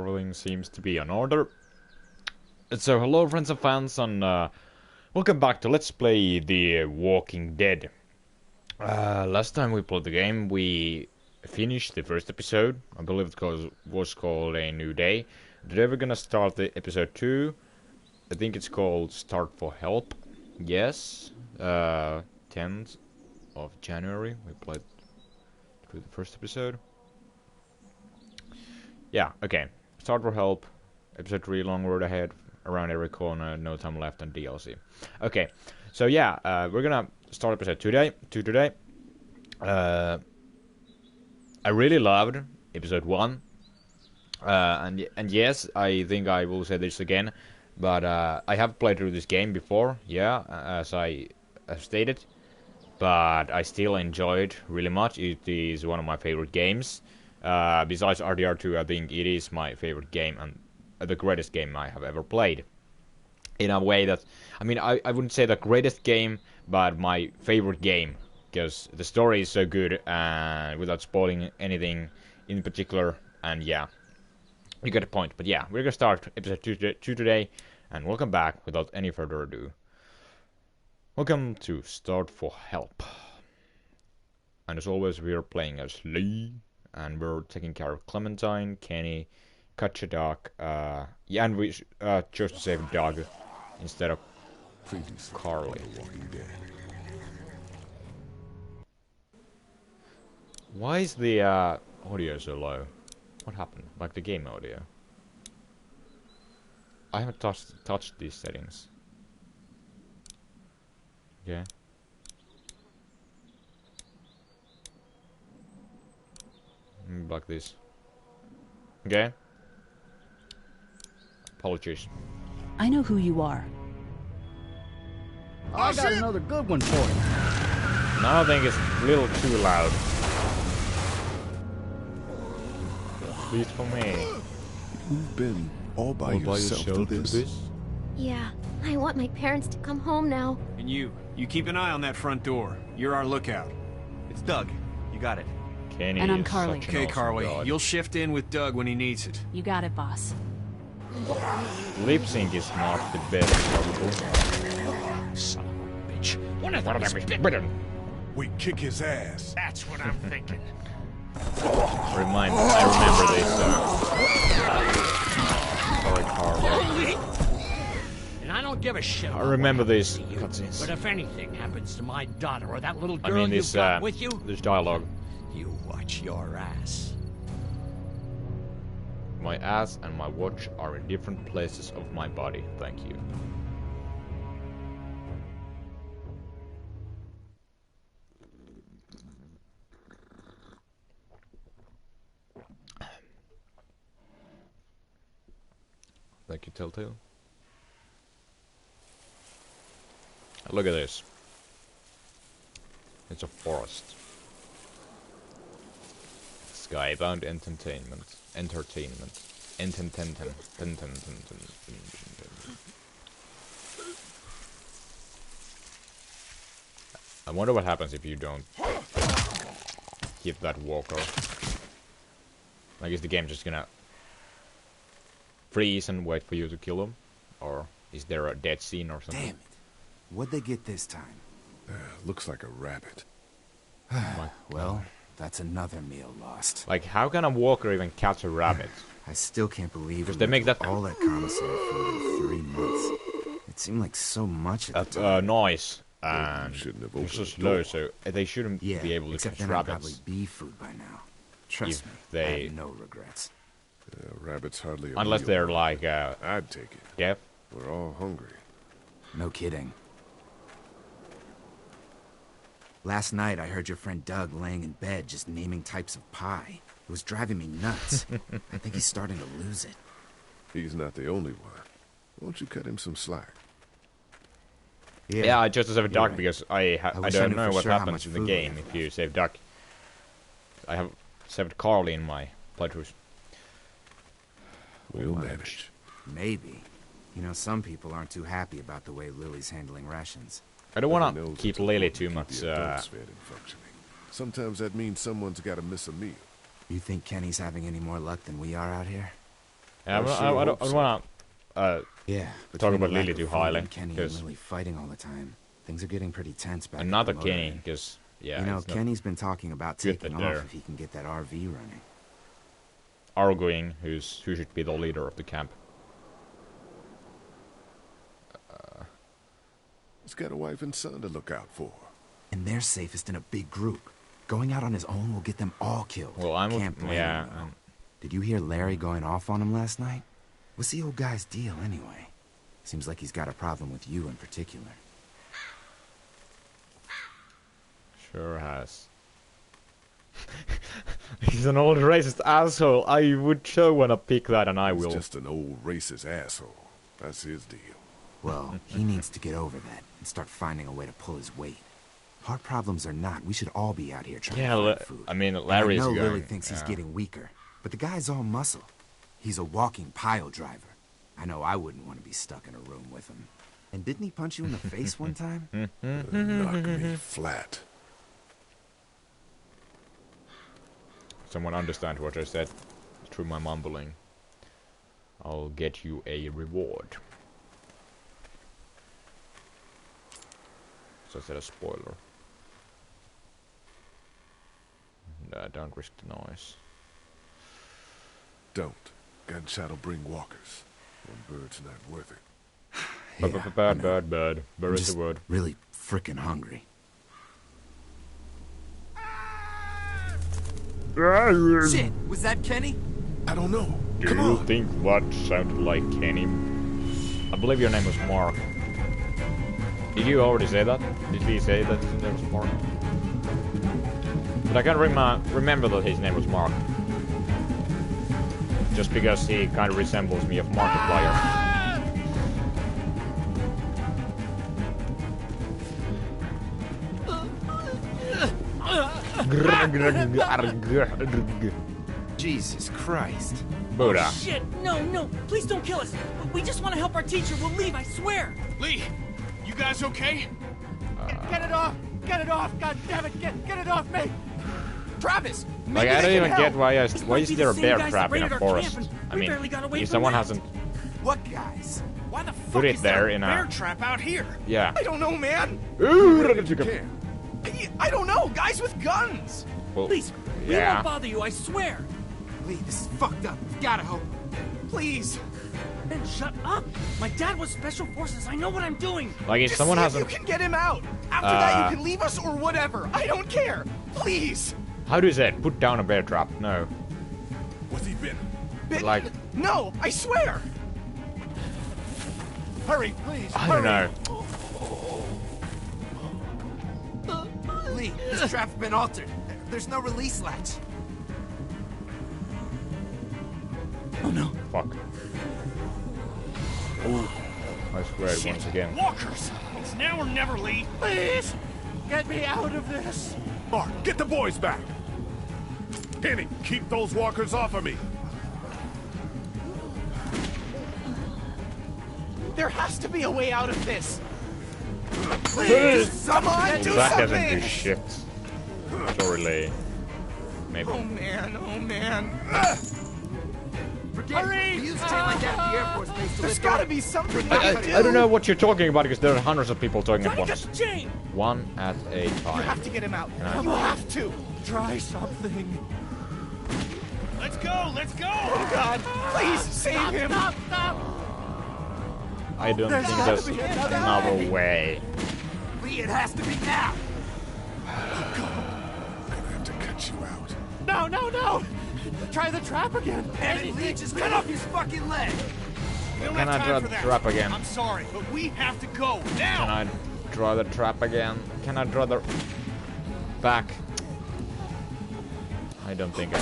everything seems to be in order. So hello friends and fans, and welcome back to Let's Play The Walking Dead. Last time we played the game, we finished the first episode. I believe it was called A New Day. Today we're gonna start the episode 2. I think it's called Start for Help. Yes, 10th of January we played through the first episode. Yeah, okay. Start for Help. Episode 3, long road ahead. Around every corner, no time left on DLC. Okay, so yeah, we're gonna start episode 2 today. I really loved episode 1. And yes, I think I will say this again, but I have played through this game before, yeah, as I have stated, but I still enjoy it really much. It is one of my favorite games. Besides RDR2, I think it is my favorite game and the greatest game I have ever played. In a way that, I mean, I wouldn't say the greatest game, but my favorite game, because the story is so good, and without spoiling anything in particular, and yeah, you get the point. But yeah, we're gonna start episode 2 today, and welcome back without any further ado. Welcome to Start for Help. And as always, we are playing as Lee, and we're taking care of Clementine, Kenny, Katja, Doc, yeah, and we chose to save Doug instead of Carly. Why is the audio so low? What happened? Like the game audio? I haven't touched these settings. Okay. Like this. Okay. Apologies. I know who you are. I got another good one for you. Now I think it's a little too loud. At least for me. You've been all by yourself through this? Yeah, I want my parents to come home now. And you keep an eye on that front door. You're our lookout. It's Doug. You got it. Kenny And I'm is Carly. such an Okay, awesome Carly, god. you'll shift in with Doug when he needs it. You got it, boss. Lip sync is not the best, probably. Son of a bitch. One of them is bitten. We kick his ass. That's what I'm thinking. I remember this. Sorry, Carly. And I don't give a shit. I remember these about cutscenes. But if anything happens to my daughter or that little I girl mean, you've this got with you, this dialogue. you watch your ass. My ass and my watch are in different places of my body. Thank you. Thank you, Telltale. Look at this. It's a forest. Skybound entertainment. I wonder what happens if you don't hit that walker. Like, is the game just gonna freeze and wait for you to kill him? Or is there a dead scene or something? Damn it. What'd they get this time? Looks like a rabbit. Well, that's another meal lost. Like, how can a walker even catch a rabbit? I still can't believe Because we they make went that- through all that commissary food in 3 months. It seemed like so much at the time. Noise. Yeah, And you shouldn't have it's so opened the slow, door. so they shouldn't Yeah, be able to except catch then I'd probably rabbits. be food by now. Trust If me, I they- have no regrets. Rabbit's hardly a Unless meal. they're like, I'd take it. deaf. We're all hungry. No kidding. Last night, I heard your friend Doug laying in bed just naming types of pie. It was driving me nuts. I think he's starting to lose it. He's not the only one. Won't you cut him some slack? Yeah, I chose to save a duck right. because I wish I don't knew know for what sure how happens much in the food we game have if you save duck. I have saved Carly in my playthroughs. We'll manage. Maybe. You know, some people aren't too happy about the way Lily's handling rations. I don't Heaven want to knows keep it's Lily important too to keep much. the adults fed and functioning. Sometimes that means someone's got to miss a meal. You think Kenny's having any more luck than we are out here? Yeah, I I sure don't hope so. want to Yeah, talk between about the lack Lily of too food highly, and Kenny and 'cause- Lily fighting all the time. Things are getting pretty tense back. and at not the a Kenny, motorhead. because yeah, You know, it's not Kenny's been talking about good taking that off they're- if he can get that RV running. arguing who should be the leader of the camp. He's got a wife and son to look out for. And they're safest in a big group. Going out on his own will get them all killed. Well, I'm Can't blame yeah. him, though. Did you hear Larry going off on him last night? What's the old guy's deal, anyway? Seems like he's got a problem with you in particular. Sure has. He's an old racist asshole. I would so wanna pick that, and I He's will. just an old racist asshole. That's his deal. Well, he needs to get over that and start finding a way to pull his weight. Heart problems or not, we should all be out here trying Yeah, to find food. I mean, And Larry's I know going. Lily thinks he's yeah. getting weaker, but the guy's all muscle. He's a walking pile driver. I know I wouldn't want to be stuck in a room with him. And didn't he punch you in the face one time? Knock me flat. Someone understand what I said through my mumbling. I'll get you a reward. So I said a spoiler. Don't risk the noise. Don't. Gunshot'll bring walkers. One bird's not worth it. Yeah, I Bad, know. bad, bad. I'm Bird is just the word. really frickin' hungry. Shit, was that Kenny? I don't know. Do Come you on. think what sounded like Kenny? I believe your name was Mark. Did you already say that? Did he say that his name was Mark? But I can't remember that his name was Mark. Just because he kind of resembles me of Markiplier. Jesus Christ. Buddha. Shit, no, please don't kill us. We just want to help our teacher. We'll leave, I swear. Lee, you guys okay? Get it off! Get it off! God damn it! Get it off me! Travis! Like, I don't even get why This why might is be there the a same bear guys trap that in raided a our forest? camp, and I we mean, barely got away if from someone that. hasn't What guys? Why the fuck put it is there there a in Bear a... trap out here. Yeah. I don't know, man. You can. I don't know. Guys with guns. Well, Please, we yeah. won't bother you, I swear. Lee, this is fucked up. We've gotta help. Please. Man, shut up. My dad was special forces. I know what I'm doing. Like, if someone hasn't... can get him out. After that, you can leave us or whatever. I don't care. Please. How do you say it? Put down a bear trap. No. What's he been? But like, No, I swear. Hurry, please. I don't know. Lee, this trap's been altered. There's no release latch. Oh no. Fuck. Oh, I swear it once again. Walkers! It's now or never, Lee. Please, get me out of this. Mark, get the boys back. Kenny, keep those walkers off of me. There has to be a way out of this. Please. Someone do That doesn't something. do shit. Sorry, Lee. Maybe. Oh man. Hurry! We use chain like that at the Air Force Base to There's lift gotta oil. be something I don't know what you're talking about because there are hundreds of people talking at Johnny, once. get the chain. One at a You time. have to get him out. I- You have to. Try something. Let's go! Let's go! Oh God, please save him. Stop. I don't There's think gotta there's be another another way. Lee, it has to be now. I'm gonna have to cut you out. No. Try the trap again. And Lee, just cut off his fucking leg. We don't Can have I time draw for the that. trap again? I'm sorry, but we have to go now. Can I draw the trap again? Can I draw the back? I don't think I.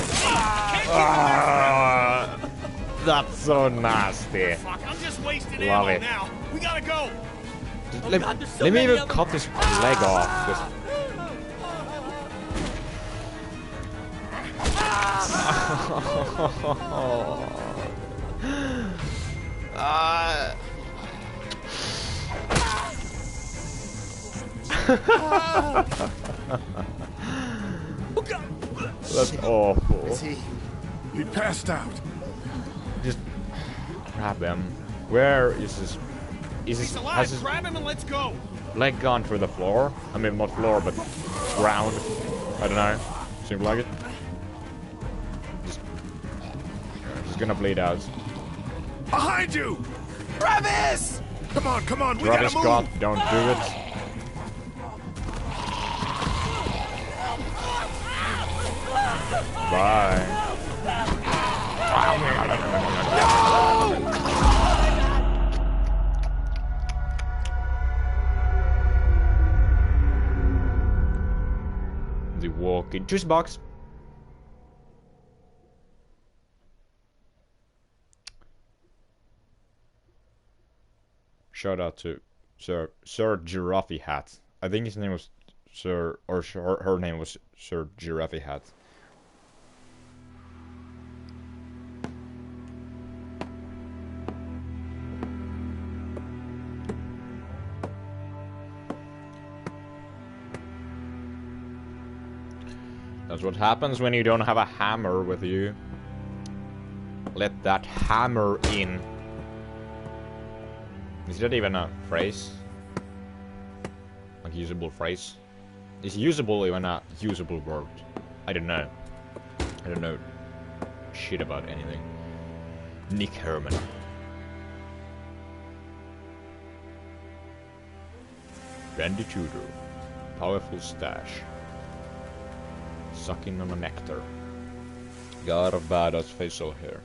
That's so nasty. Fuck, I'm just wasting Love ammo it. now. We gotta go. Let, God, there's so let me many even of them. cut this leg off. Just... That's awful. Is he? He passed out. Just grab him. Where is this? Is He's this? alive. Has his Grab him and let's go. leg gone through the floor? I mean, not floor, but ground. I don't know. Seems like it. He's gonna bleed out. Behind you! Travis! Come on, we Travis gotta Scott, move! don't do it. Bye. The walking juice box. Shout out to Sir Giraffe Hat. I think his name was Sir, or her name was Sir Giraffe Hat. That's what happens when you don't have a hammer with you. Let that hammer in. Is that even a phrase? Like usable phrase? Is usable even a usable word? I don't know. I don't know shit about anything. Nick Herman. Randy Tudor. Powerful stash. Sucking on a nectar. God of badass facial hair.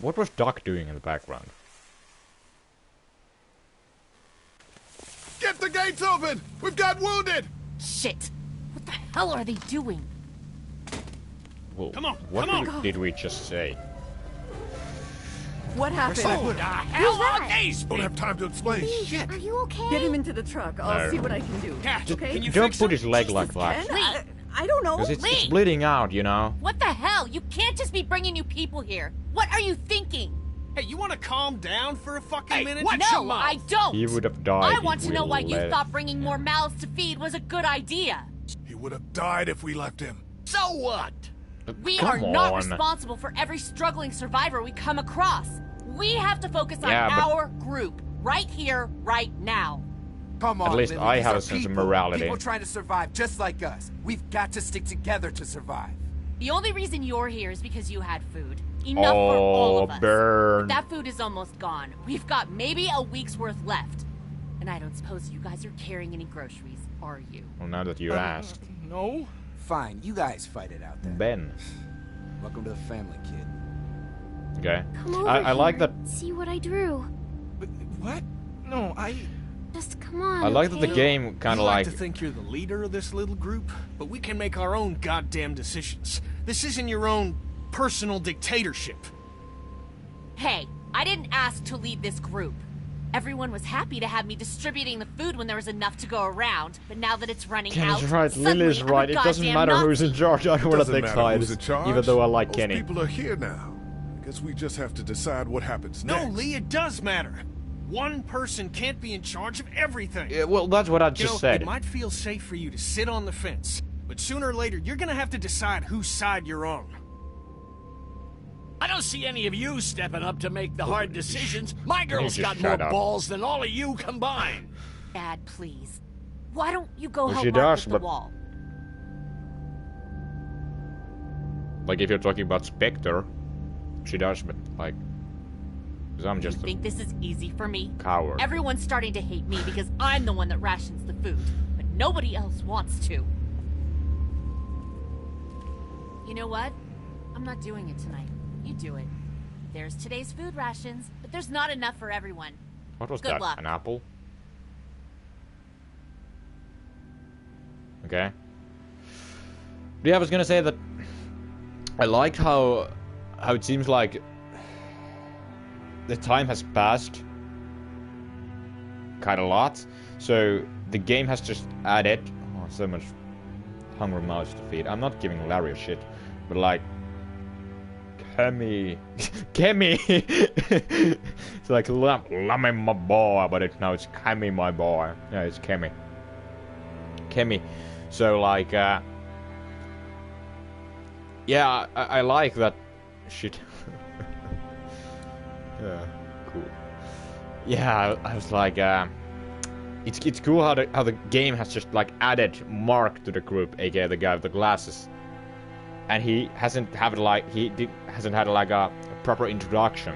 What was Doc doing in the background? Get the gates open! We've got wounded! Shit! What the hell are they doing? Well, Come on, what come on. did we just say? What happened? Who the hell are these Don't have time to explain. Shit. Are you okay? Get him into the truck. I'll No. see what I can do. Cat, Okay? can you Don't fix put him? his leg like that. Ken, I don't know. Because it's Lee! bleeding out, you know? What the hell? You can't just be bringing new people here. What are you thinking? Hey, you want to calm down for a fucking Hey, minute? what? Shut No, your mouth. I don't. He would have died. I if want to we know why you let thought bringing more mouths to feed was a good idea. He would have died if we left him. So what? We Come are not on. responsible for every struggling survivor we come across. We have to focus on Yeah, but- our group, right here, right now. Come At on, least Lily, I these have are a sense of people. morality. People trying to survive just like us. We've got to stick together to survive. The only reason you're here is because you had food. Enough for all Oh, of us. burn. But that food is almost gone. We've got maybe a week's worth left. And I don't suppose you guys are carrying any groceries, are you? Well, now that you asked. No. Fine, you guys fight it out there. Ben. Welcome to the family, kid. Okay. Come over I like here. that. See what I drew. But what? No, I Just come on. I like that the okay? game kind of like. to think you're the leader of this little group, but we can make our own goddamn decisions. This isn't your own personal dictatorship. Hey, I didn't ask to lead this group. Everyone was happy to have me distributing the food when there was enough to go around, but now that it's running out, Kenny's right. suddenly Lily's I'm a right. It doesn't goddamn matter who's Nazi. in charge. I don't want to Doesn't take matter who's in sides. charge. Even though I like Those Kenny. people are here now. Guess we just have to decide what happens No, next. Lee, it does matter. One person can't be in charge of everything. Yeah, well, that's what I You just know, said. it might feel safe for you to sit on the fence, but sooner or later, you're gonna have to decide whose side you're on. I don't see any of you stepping up to make the hard decisions. My girl's just got more shut up. balls than all of you combined. Dad, please. Why don't you go Well, help she Mark does, with the but- wall? Like, if you're talking about Spectre, she does, but, like. Because I'm You just a think this is easy for me? coward. Everyone's starting to hate me because I'm the one that rations the food, but nobody else wants to. You know what? I'm not doing it tonight. You do it. There's today's food rations, but there's not enough for everyone. What was Good that? luck. An apple? Okay. But yeah, I was gonna say that I liked how it seems like the time has passed quite a lot. So the game has just added so much hungry mouths to feed. I'm not giving Larry a shit, but like Kemi. Kemi! It's like Lummy my boy, but now it's Kemi my boy. Yeah, it's Kemi. Kemi. So like, yeah, I like that shit. Yeah, cool. Yeah, I was like, it's cool how the game has just like added Mark to the group, aka the guy with the glasses, and he hasn't had like a proper introduction.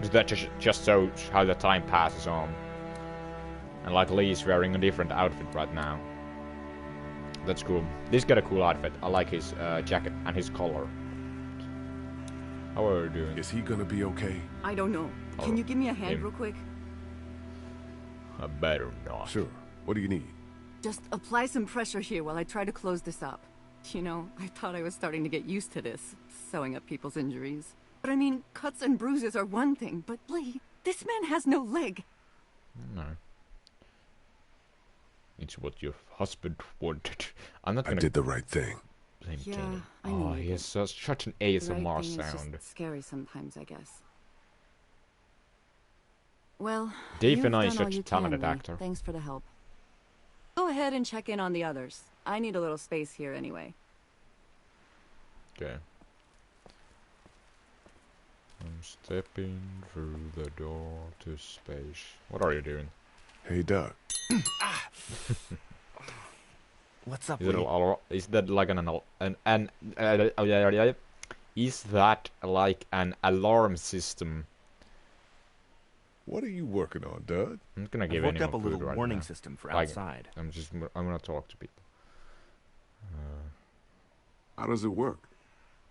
So that just shows how the time passes on. And like Lee's wearing a different outfit right now. That's cool. This got a cool outfit. I like his jacket and his collar. How are you doing? Is he gonna be okay? I don't know. Can you give me a hand real quick? I better not. Sure. What do you need? Just apply some pressure here while I try to close this up. You know, I thought I was starting to get used to this, sewing up people's injuries. But I mean, cuts and bruises are one thing, but Lee, this man has no leg. No. It's what your husband wanted. I'm not gonna... I did the right thing. Yeah, I know. Oh, he has such an ASMR right sound. Just scary sometimes, I guess. Well, Dave and I you've is done all such a you talented can, Lee. actor. Thanks for the help. Go ahead and check in on the others. I need a little space here anyway. Okay. I'm stepping through the door to space. What are you doing? Hey, Doug. What's up, Is Lee? is that like is that like an alarm system? What are you working on, Doug? I'm not gonna give I've any worked up more a food little right warning now. system for Like, outside. I'm gonna talk to people. How does it work?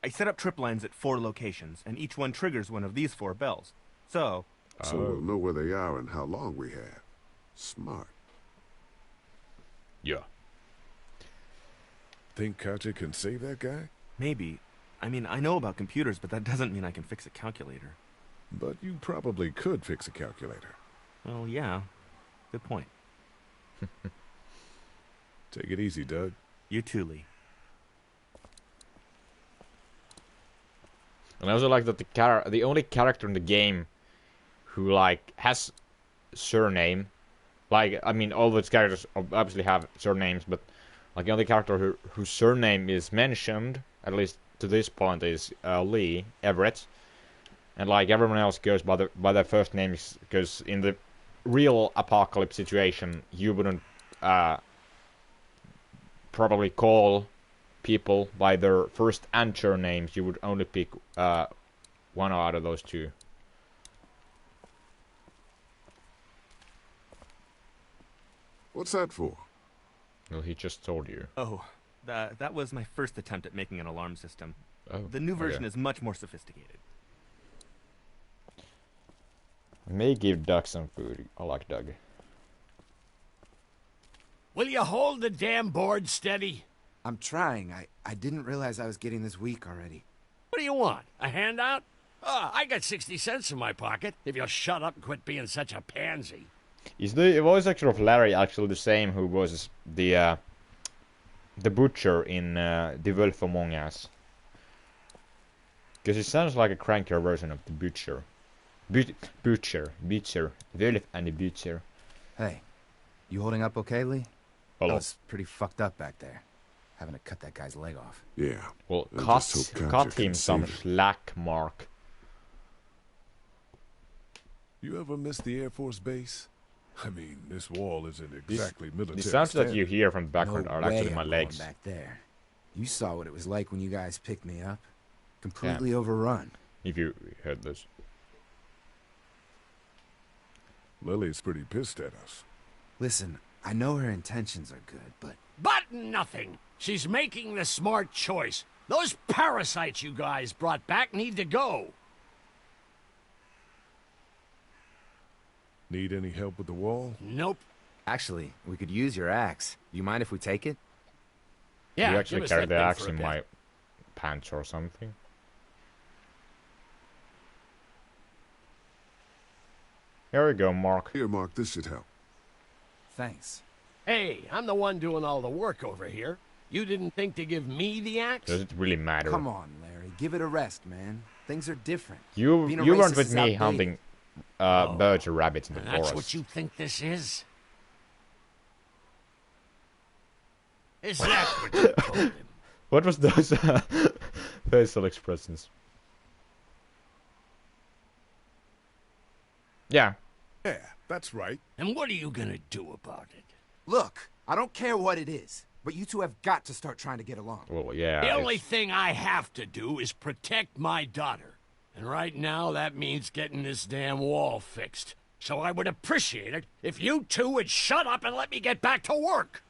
I set up trip lines at 4 locations, and each one triggers one of these 4 bells. So we'll know where they are and how long we have. Smart. Yeah. Think Katya can save that guy? maybe. I mean, I know about computers, but that doesn't mean I can fix a calculator. But you probably could fix a calculator. Well, yeah. Good point. Take it easy, Doug. You too, Lee. And I also like that the only character in the game who like has surname, like I mean all of its characters obviously have surnames, but like the only character whose surname is mentioned, at least to this point, is Lee Everett, and like everyone else goes by their first names, because in the real apocalypse situation you wouldn't probably call people by their first and surnames. You would only pick one out of those two. What's that for? Well, he just told you. Oh, that was my first attempt at making an alarm system. Oh, the new version okay. is much more sophisticated. I may give Doug some food. I like Doug. Will you hold the damn board steady? I'm trying. I didn't realize I was getting this weak already. What do you want? A handout? I got 60 cents in my pocket, if you'll shut up and quit being such a pansy. Is the voice actor of Larry actually the same who was the butcher in The Wolf Among Us? Because it sounds like a crankier version of the butcher. Butcher, Wolf and the butcher. Hey, you holding up okay, Lee? Hello. I was pretty fucked up back there, having to cut that guy's leg off. Yeah. Well, I cut just hope Katya him can some save it. slack, Mark. You ever miss the Air Force Base? I mean, this wall isn't exactly military. The sounds that standard. you hear from the background No are way actually my I'm legs. going back there. You saw what it was like when you guys picked me up. Completely overrun. If you heard this. Lily's pretty pissed at us. Listen, I know her intentions are good, but... But nothing. She's making the smart choice. Those parasites you guys brought back need to go. Need any help with the wall? Nope. Actually, we could use your axe. Do you mind if we take it? Yeah, you actually give us carry that the thing axe for a in bit. my pants or something. Here we go, Mark. Here, Mark, this should help. Thanks. Hey, I'm the one doing all the work over here. You didn't think to give me the axe? Does it really matter? Come on, Larry. Give it a rest, man. Things are different. You Being a weren't racist with is me outdated. hunting birds or rabbits in the And forest. that's what you think this is? Is that what you told him? What was those facial expressions? Yeah. Yeah, that's right. And what are you gonna do about it? Look, I don't care what it is, but you two have got to start trying to get along. Well, yeah. The only thing I have to do is protect my daughter. And right now, that means getting this damn wall fixed. So I would appreciate it if you two would shut up and let me get back to work.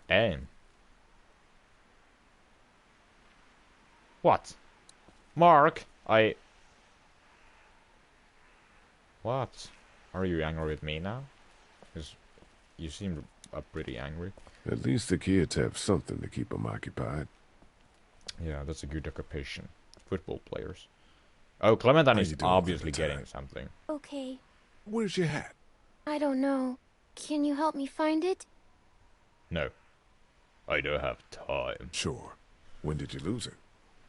Damn. What? Mark, What? Are you angry with me now? Because you seem pretty angry. At least the kids have something to keep them occupied. Yeah, that's a good occupation. Football players. Oh, Clementine How is you doing, obviously Clementine? getting something. Okay. Where's your hat? I don't know. Can you help me find it? No. I don't have time. Sure. When did you lose it?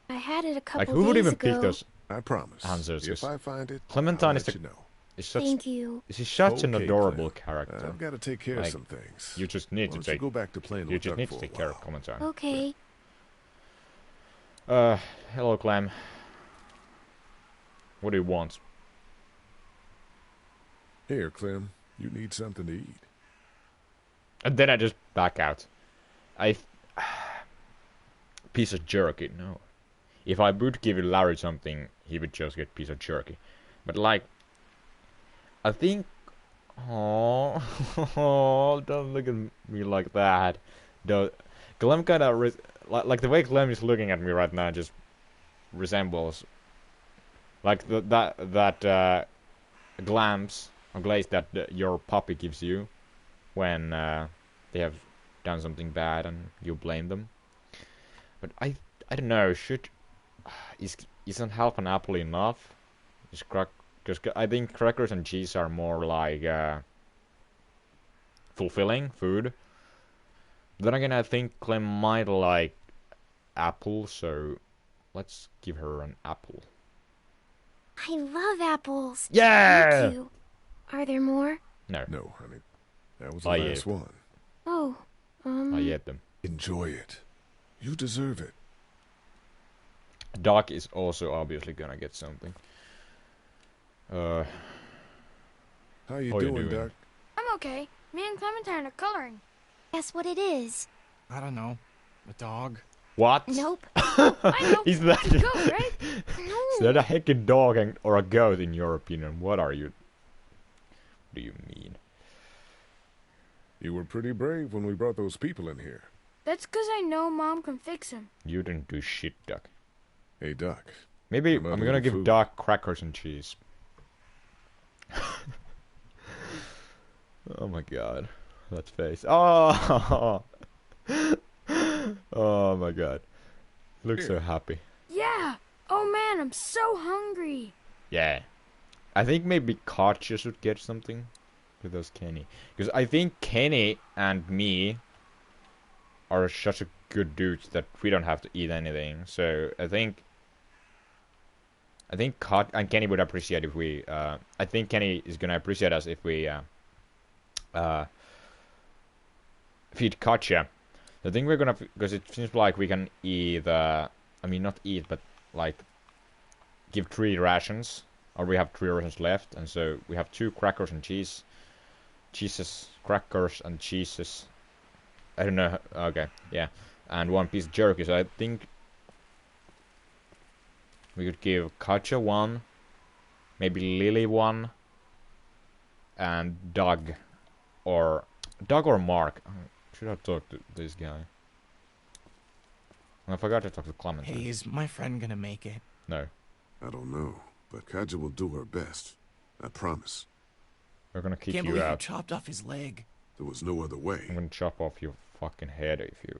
I had it a couple Like, who would days even ago. pick those I promise. answers? If I find it, Clementine I'll is let the... you know. Is such, Thank you. She's such an Okay, adorable Clem. character. I've got to take care of Like, some things. You just need Why to don't you take... go back to playing You with just Duck need to for a take care of while. Clementine. Okay. Hello, Clem. What do you want? Here, Clem. You need something to eat. And then I just back out. Piece of jerky, no. If I would give Larry something, he would just get piece of jerky. But like, I think... Oh, don't look at me like that. Clem kind of... Like the way Clem is looking at me right now just resembles... Like that glance or glaze that your puppy gives you when they have done something bad and you blame them. But I don't know. Isn't half an apple enough? Because I think crackers and cheese are more like fulfilling food. Then again, I think Clem might like apple, so let's give her an apple. I love apples. Yeah! Thank you. Are there more? No. No, honey. That was the I last ate. one. Oh, I ate them. Enjoy it. You deserve it. Doc is also obviously gonna get something. How you How you doing, doing? Duck? I'm okay. Me and Clementine are coloring. guess what it is? I don't know. A dog? What? Nope. I know. Is that Let's go, right? is that a heckin' dog or a goat in your opinion? What are you? What do you mean? You were pretty brave when we brought those people in here. That's because I know Mom can fix him. You didn't do shit, Doc. Hey, Duck. Maybe I'm out I'm of gonna give food. Doc crackers and cheese. Oh my god. That face. Oh! Oh my god. Looks so happy. Yeah. Oh man, I'm so hungry. Yeah. I think maybe Katja should get something with those Kenny. Because I think Kenny and me are such a good dudes that we don't have to eat anything. So I think Kat and Kenny would appreciate if we I think Kenny is gonna appreciate us if we feed Katja. The thing we're gonna, because it seems like we can either, I mean not eat, but like give 3 rations, or we have 3 rations left, and so we have 2 crackers and crackers and cheeses. I don't know. Okay, yeah, and 1 piece of jerky. So I think we could give Katja 1, maybe Lily 1, and Doug or Mark. Should I talk to this guy? I forgot to talk to Clementine. Hey, is my friend gonna make it? No. I don't know, but Katja will do her best. I promise. We're gonna kick Can't you believe you out. chopped off his leg. There was no other way. I'm gonna chop off your fucking head if you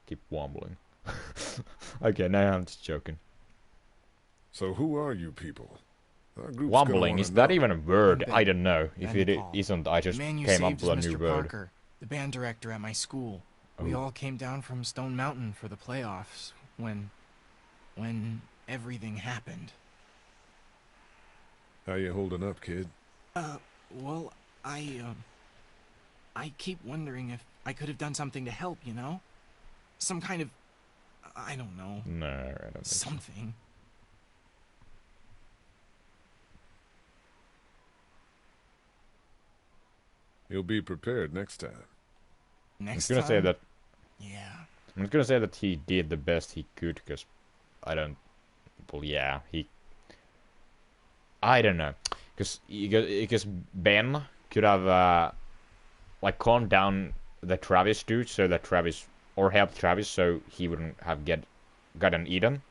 keep wombling. Okay, now I'm just joking. So who are you people? Our group's gonna Wombling, wanna is that know. even a word? Ben. I don't know. If Ben it Paul. isn't, I just The man you came up saved with a is new Mr. word. Parker, the band director at my school. We all came down from Stone Mountain for the playoffs when everything happened. How you holding up, kid? Well, I keep wondering if I could have done something to help, you know? Some kind of, I don't know. No, I don't think something. You'll be prepared next time. Next I'm gonna say that. Yeah. I'm gonna say that he did the best he could, because I don't. Well, yeah, I don't know, because Ben could have like calmed down the Travis dude, so that Travis, or helped Travis, so he wouldn't have gotten eaten.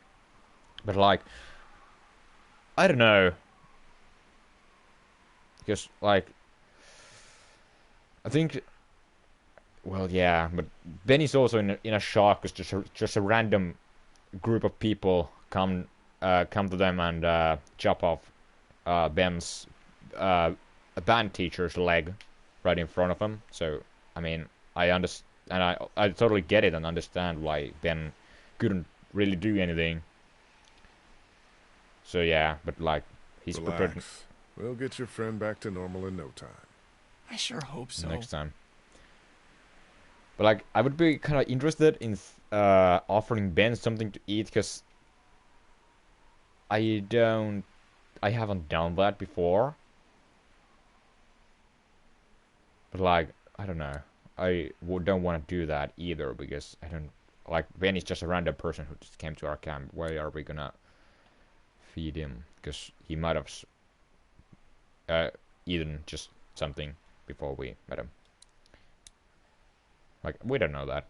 But like, I don't know, because like, I think. Well, yeah, but Ben is also in a shock, because just a random group of people come to them and chop off Ben's band teacher's leg right in front of him. So I mean, I understand, and I totally get it and understand why Ben couldn't really do anything. So yeah, but like, he's prepared. We'll get your friend back to normal in no time. I sure hope so. Next time. But like, I would be kind of interested in offering Ben something to eat, because I haven't done that before. But like, I don't know. I don't want to do that either, because I don't like, Ben is just a random person who just came to our camp. Why are we gonna feed him? Because he might have eaten just something before we met him. Like, we don't know that.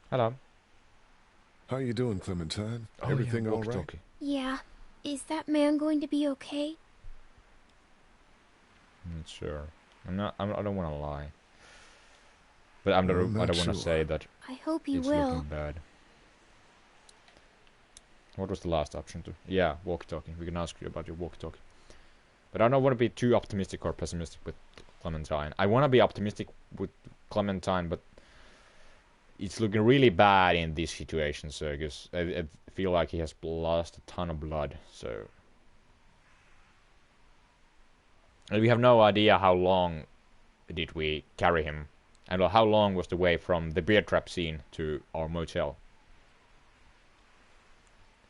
Hello. How you doing, Clementine? Oh, Everything yeah, all right? walkie-talkie. Yeah. Is that man going to be okay? I'm not sure. I don't want to lie. But I don't want to say that I hope he it's will. looking bad. What was the last option to? Yeah, walkie-talkie. We can ask you about your walkie-talkie. But I don't want to be too optimistic or pessimistic with Clementine. I want to be optimistic with Clementine, but it's looking really bad in this situation. So because I feel like he has lost a ton of blood. So and we have no idea how long did we carry him, and how long was the way from the bear trap scene to our motel.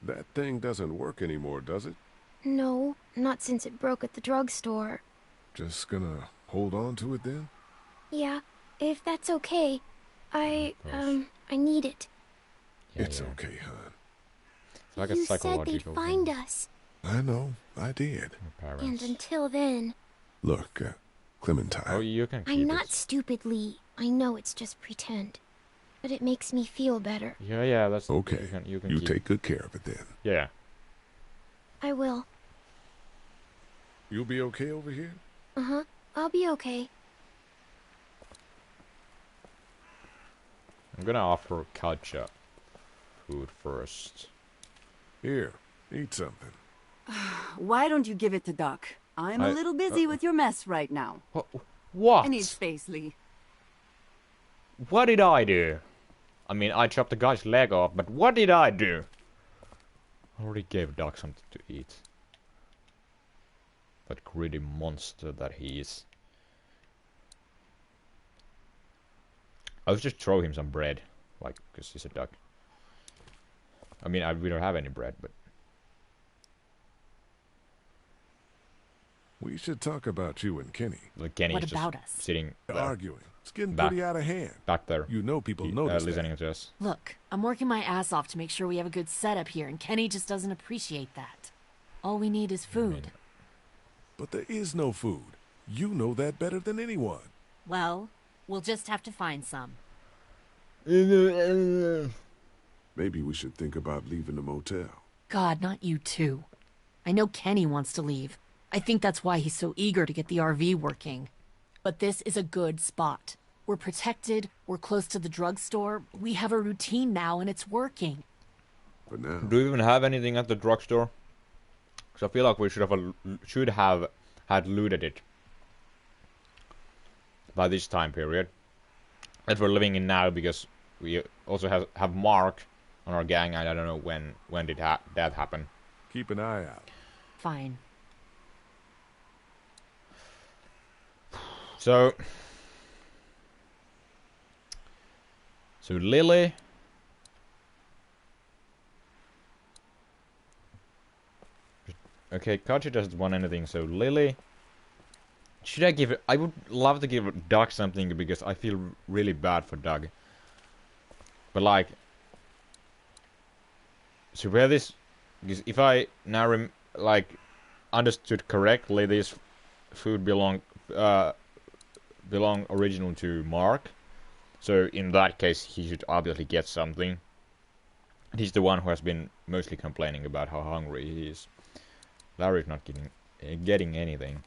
That thing doesn't work anymore, does it? No, not since it broke at the drugstore. Just gonna hold on to it then? Yeah, if that's okay. I need it. Yeah, it's okay, hon. It's like you a psychological said they'd find us. I know, I did. And until then... Look, Clementine. Oh, you can keep I'm not stupid, Lee. I know it's just pretend. But it makes me feel better. Yeah, that's... Okay, you can you keep take good care of it then. Yeah. I will. You'll be okay over here? Uh-huh. I'll be okay. I'm gonna offer Katja food first. Here, eat something. Why don't you give it to Doc? I'm a little busy with your mess right now. What? I need space, Lee. What did I do? I mean, I chopped the guy's leg off, but what did I do? I already gave Doc something to eat. That greedy monster that he is. I'll just throw him some bread, like, because he's a duck. I mean, we don't have any bread, but... We should talk about you and Kenny. Like, Kenny What is about just us? sitting there. Arguing. It's getting Back. pretty out of hand. Back there. You know people notice listening that. to us. Look, I'm working my ass off to make sure we have a good setup here, and Kenny just doesn't appreciate that. All we need is food. But there is no food. You know that better than anyone. Well, we'll just have to find some. Maybe we should think about leaving the motel. God, not you too. I know Kenny wants to leave. I think that's why he's so eager to get the RV working. But this is a good spot. We're protected, we're close to the drugstore, we have a routine now and it's working. For now. Do we even have anything at the drugstore? Because I feel like we should have had looted it by this time period. that we're living in now, because we also have Mark on our gang, and I don't know when did that happen. Keep an eye out. Fine. So Lily. Okay, Kachi doesn't want anything, so Lily. Should I give it? I would love to give Doug something, because I feel really bad for Doug. But like, so where this, because if I now understood correctly, this food belong originally to Mark. So in that case, he should obviously get something. He's the one who has been mostly complaining about how hungry he is. Larry's not getting anything.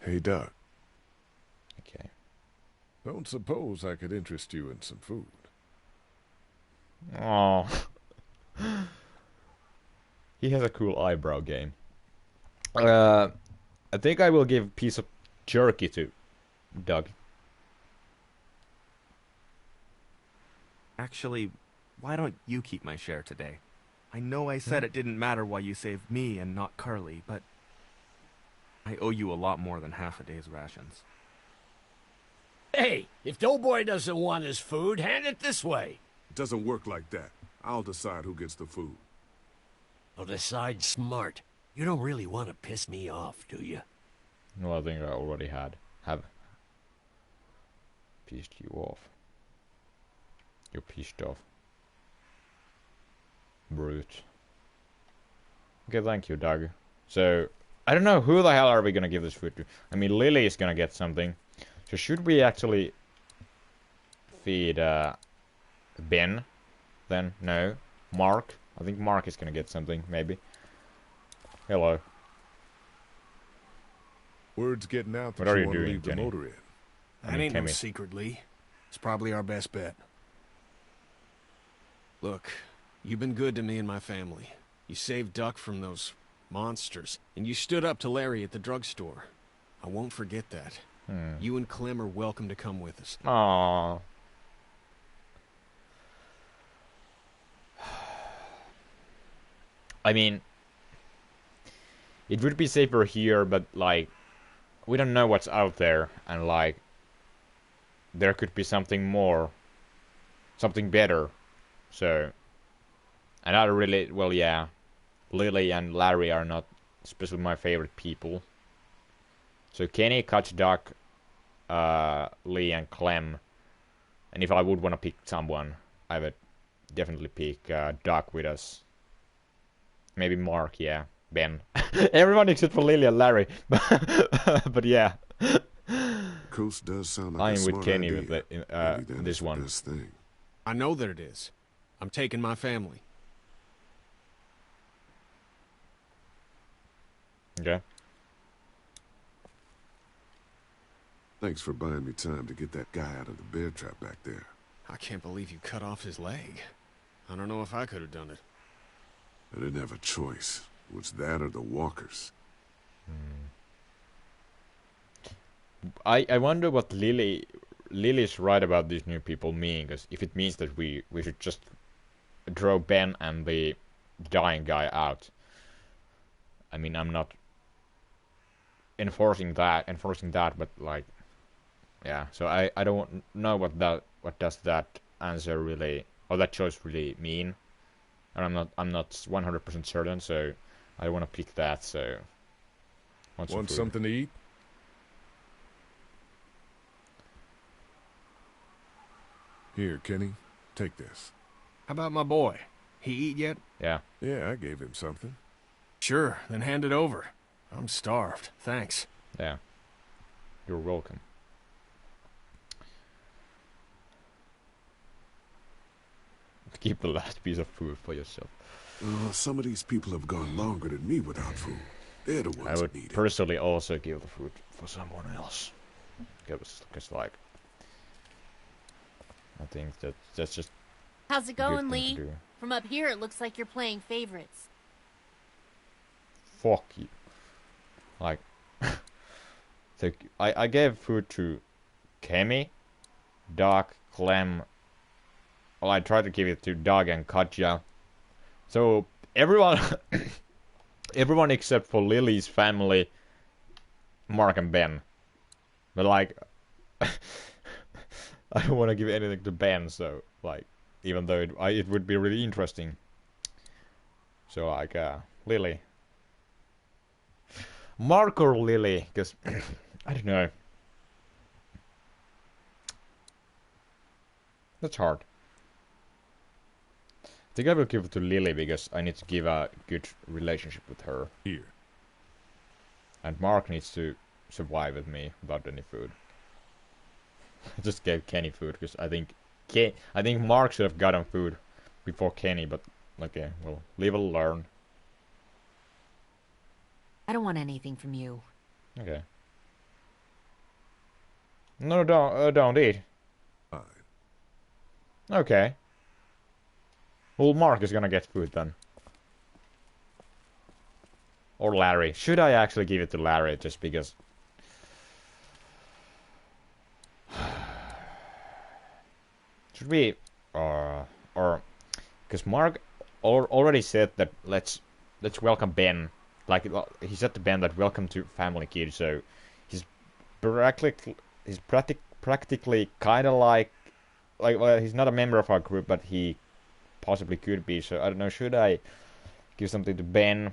Hey, Doug. Okay. Don't suppose I could interest you in some food. Oh. He has a cool eyebrow game. I think I will give a piece of jerky to Doug. Actually, why don't you keep my share today? I know I said it didn't matter why you saved me and not Carly, but I owe you a lot more than half a day's rations. Hey, if Doughboy doesn't want his food, hand it this way. It doesn't work like that. I'll decide who gets the food. I'll decide smart. You don't really want to piss me off, do you? No, I think I already have pissed you off. You're pissed off. Brute. Okay, thank you, Doug. So, I don't know who the hell are we gonna give this food to. I mean, Lily is gonna get something. So should we actually feed Ben? Then no. Mark. I think Mark is gonna get something, maybe. Hello. Word's getting out that What are you you want to doing, leave the Jenny? motor in. That ain't no secret, Lee. It's probably our best bet. Look, you've been good to me and my family. You saved Duck from those monsters, and you stood up to Larry at the drugstore. I won't forget that. You and Clem are welcome to come with us. Aww. I mean, it would be safer here, but like, we don't know what's out there, and like, there could be something more, something better. So, and I really, well, yeah, Lily and Larry are not especially my favorite people. So Kenny, Kutch, Duck, Lee, and Clem. And if I would want to pick someone, I would definitely pick Duck with us. Maybe Mark, yeah. Ben. Everyone except for Lily and Larry. But yeah. Coast does sound like I'm a with smart Kenny idea. with this one. Best thing. I know that it is. I'm taking my family. Okay. Thanks for buying me time to get that guy out of the bear trap back there. I can't believe you cut off his leg. I don't know if I could have done it. I didn't have a choice. It was that or the walkers. I wonder what Lily's right about these new people mean, because if it means that we should just draw Ben and the dying guy out. I mean, I'm not enforcing that, but like, yeah. So I don't know what does that answer really, or that choice really mean, and I'm not 100% certain. So I want to pick that. So want something to eat? Here, Kenny, take this. How about my boy? He eat yet? Yeah. Yeah, I gave him something. Sure, then hand it over. I'm starved. Thanks. Yeah. You're welcome. Keep the last piece of food for yourself. Some of these people have gone longer than me without food. They're the ones I would that need it. personally also give the food for someone else. Because like, I think that's just. How's it a good going, thing Lee? to do. From up here, it looks like you're playing favorites. Fuck you. Like, So I gave food to Kemi, Doc, Clem. Well, I tried to give it to Doug and Katja. So everyone, everyone except for Lily's family, Mark and Ben. But like, I don't want to give anything to Ben. So like, even though it would be really interesting. So like, Lily. Mark or Lily, because I don't know. That's hard. I think I will give it to Lily because I need to give a good relationship with her. Here. And Mark needs to survive with me without any food. I just gave Kenny food because I think Mark should have gotten food before Kenny, but okay, well, live and learn. I don't want anything from you. Okay. No, don't eat. Fine. Okay. Well, Mark is gonna get food then. Or Larry. Should I actually give it to Larry just because? Should we, or because Mark already said that let's welcome Ben. Like he said to Ben that welcome to family kid. So he's practically kind of like well, he's not a member of our group, but he possibly could be. So I don't know. Should I give something to Ben?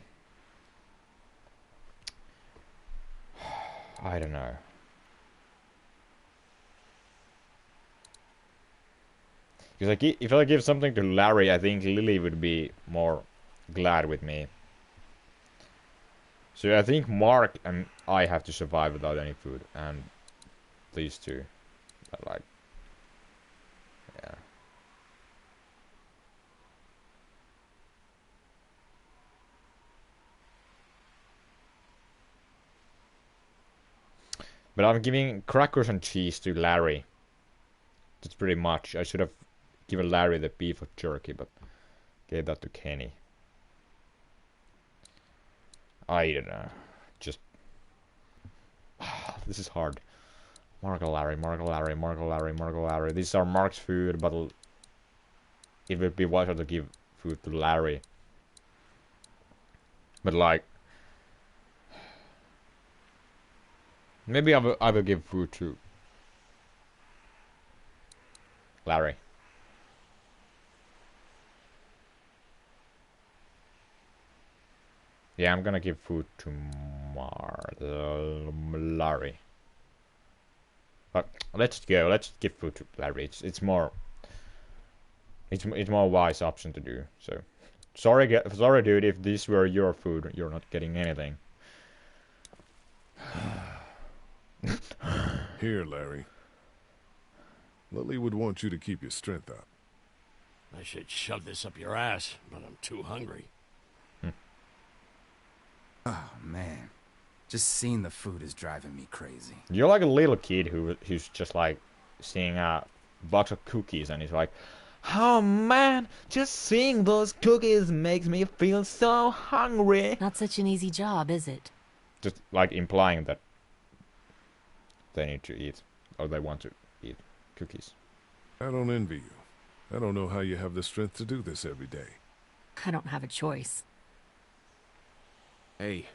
I don't know. Because if I give something to Larry, I think Lily would be more glad with me. So I think Mark and I have to survive without any food, and these two, like, yeah. But I'm giving crackers and cheese to Larry. That's pretty much. I should have given Larry the beef or jerky, but gave that to Kenny. I don't know. Just this is hard. Marco Larry. These are Mark's food, but it would be wiser to give food to Larry. But like, maybe I will give food to Larry. Yeah, I'm gonna give food to Larry. But let's go. Let's give food to Larry. It's more wise option to do. So sorry, dude. If this were your food, you're not getting anything. Here, Larry. Lily would want you to keep your strength up. I should shove this up your ass, but I'm too hungry. Oh, man. Just seeing the food is driving me crazy. You're like a little kid who's just like seeing a box of cookies and he's like, oh man, just seeing those cookies makes me feel so hungry. Not such an easy job, is it? Just like implying that they need to eat, or they want to eat cookies. I don't envy you. I don't know how you have the strength to do this every day. I don't have a choice. Hey,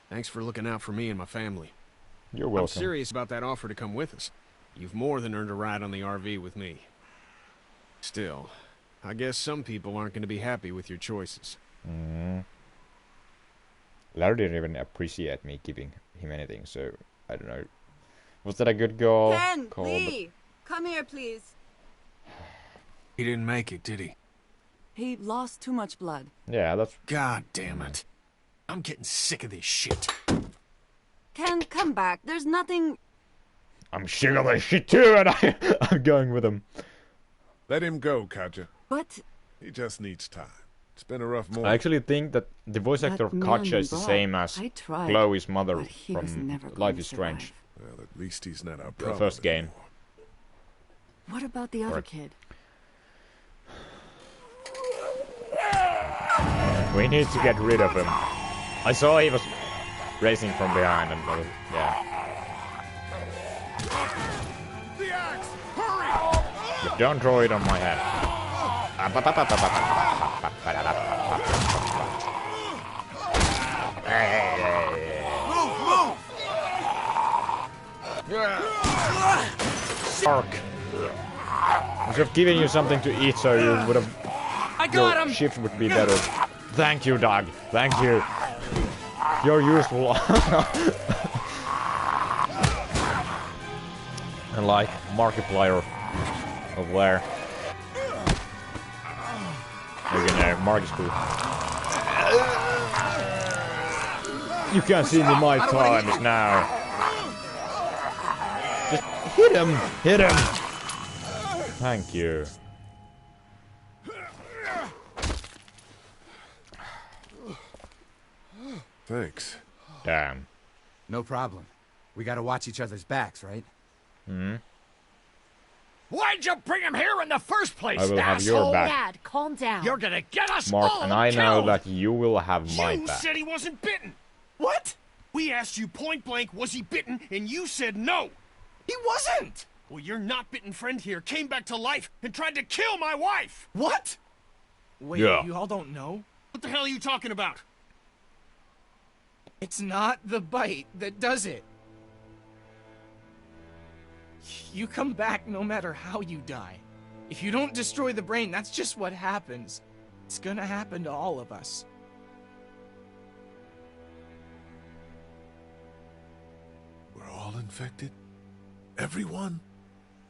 thanks for looking out for me and my family. You're welcome. I'm serious about that offer to come with us. You've more than earned a ride on the RV with me. Still, I guess some people aren't going to be happy with your choices. Larry didn't even appreciate me giving him anything, so I don't know. Was that a good goal? Ken, Lee, come here, please. He didn't make it, did he? He lost too much blood. Yeah, that's... God damn it. I'm getting sick of this shit. Ken, come back. There's nothing... I'm sick of this shit too, and I'm going with him. Let him go, Katja. But... He just needs time. It's been a rough morning. I actually think that the voice actor of Katja is the same as Chloe's mother from Life is Strange. Well, at least he's not our the problem first game. anymore. What about the other kid? We need to get rid of him. I saw he was racing from behind and yeah. The axe! Hurry! But don't throw it on my head. Ark. I should have given you something to eat so you would have. I got him! Shift would be better. Thank you, dog. Thank you. You're useful. And like Markiplier over there. Again, there, Mark is cool. You can't see me, my time is now. Just hit him! Hit him! Thank you. Thanks. Damn. No problem. We gotta watch each other's backs, right? Hmm? Why'd you bring him here in the first place, I will have your asshole? back. Dad, calm down. You're gonna get us Mark, all and I know killed. that you will have my You back. said he wasn't bitten. What? We asked you point blank, was he bitten, and you said no. He wasn't! Well, your not bitten friend here came back to life and tried to kill my wife. What? Wait, Yeah. you all don't know? What the hell are you talking about? It's not the bite that does it. You come back no matter how you die. If you don't destroy the brain, that's just what happens. It's gonna happen to all of us. We're all infected? Everyone?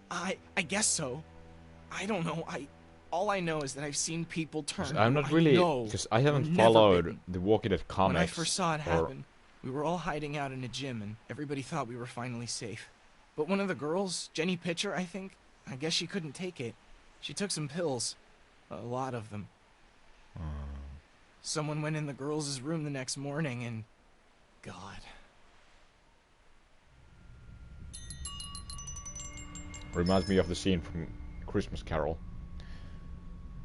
I guess so. I don't know. All I know is that I've seen people turn. I'm who not I really, know because I haven't were never followed bitten. the Walking Dead comics. When I first saw it or- happen, we were all hiding out in a gym, and everybody thought we were finally safe. But one of the girls, Jenny Pitcher, I think, I guess she couldn't take it. She took some pills. A lot of them. Someone went in the girls' room the next morning, and... God. Reminds me of the scene from Christmas Carol.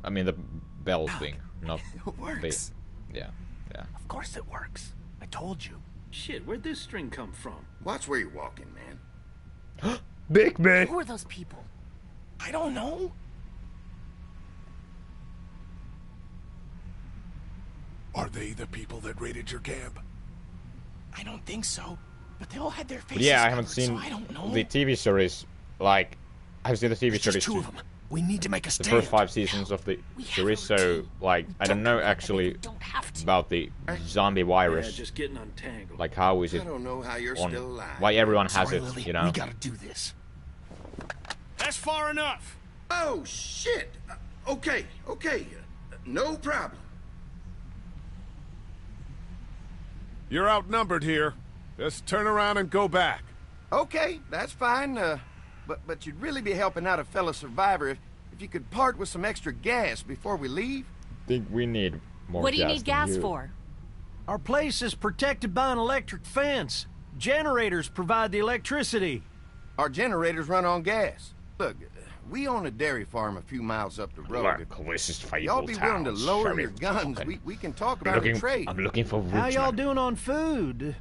I mean the bell thing, not It works. Yeah. Of course it works. I told you. Shit, where'd this string come from? Watch where you're walking, man. Big man. Who are those people? I don't know. Are they the people that raided your camp? I don't think so. But they all had their But faces yeah, I haven't covered, seen so I don't know. the TV series. Like, I've seen the TV series. Two of them. We need to make a The stand. first 5 seasons of the series, so like I don't know actually about the zombie virus. Yeah, just getting untangled. Like how is it? I don't know how you're on, still alive. why everyone has Sorry, it, Lily. you know? We gotta do this. That's far enough. Oh, shit. Okay. No problem. You're outnumbered here. Just turn around and go back. Okay, that's fine. But you'd really be helping out a fellow survivor if you could part with some extra gas before we leave. Think we need more. What do you gas need than gas you. for? Our place is protected by an electric fence. Generators provide the electricity. Our generators run on gas. Look, we own a dairy farm a few miles up the road. Look, this is fabled Y'all be willing to towns, lower Sheriff your guns? Duncan. We can talk about a trade. I'm looking for How y'all Richmond. doing on food?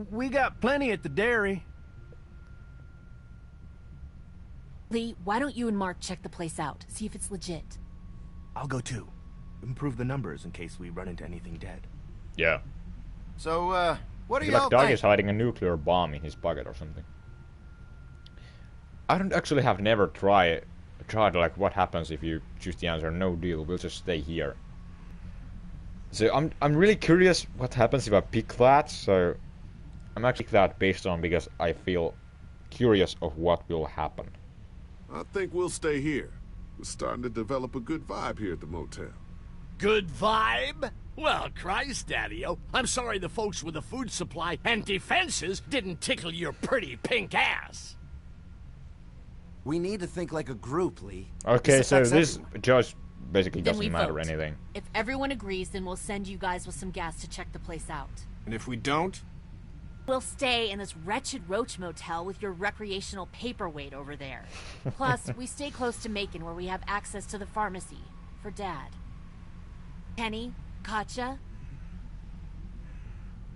We got plenty at the dairy. Lee, why don't you and Mark check the place out? See if it's legit. I'll go too. Improve the numbers in case we run into anything dead. Yeah. So, what do Like y'all Doug think? is hiding a nuclear bomb in his pocket or something. I don't actually have never tried like what happens if you choose the answer no deal. We'll just stay here. So I'm really curious what happens if I pick that. So I'm actually pick that based on because I feel curious of what will happen. I think we'll stay here. We're starting to develop a good vibe here at the motel. Good vibe? Well, Christ, Daddy-o, I'm sorry the folks with the food supply and defenses didn't tickle your pretty pink ass. We need to think like a group, Lee. Okay, so affects this everyone. judge basically Then we doesn't matter vote. anything. If everyone agrees, then we'll send you guys with some gas to check the place out. And if we don't? We'll stay in this wretched roach motel with your recreational paperweight over there. Plus, we stay close to Macon where we have access to the pharmacy. For Dad. Kenny? Katja?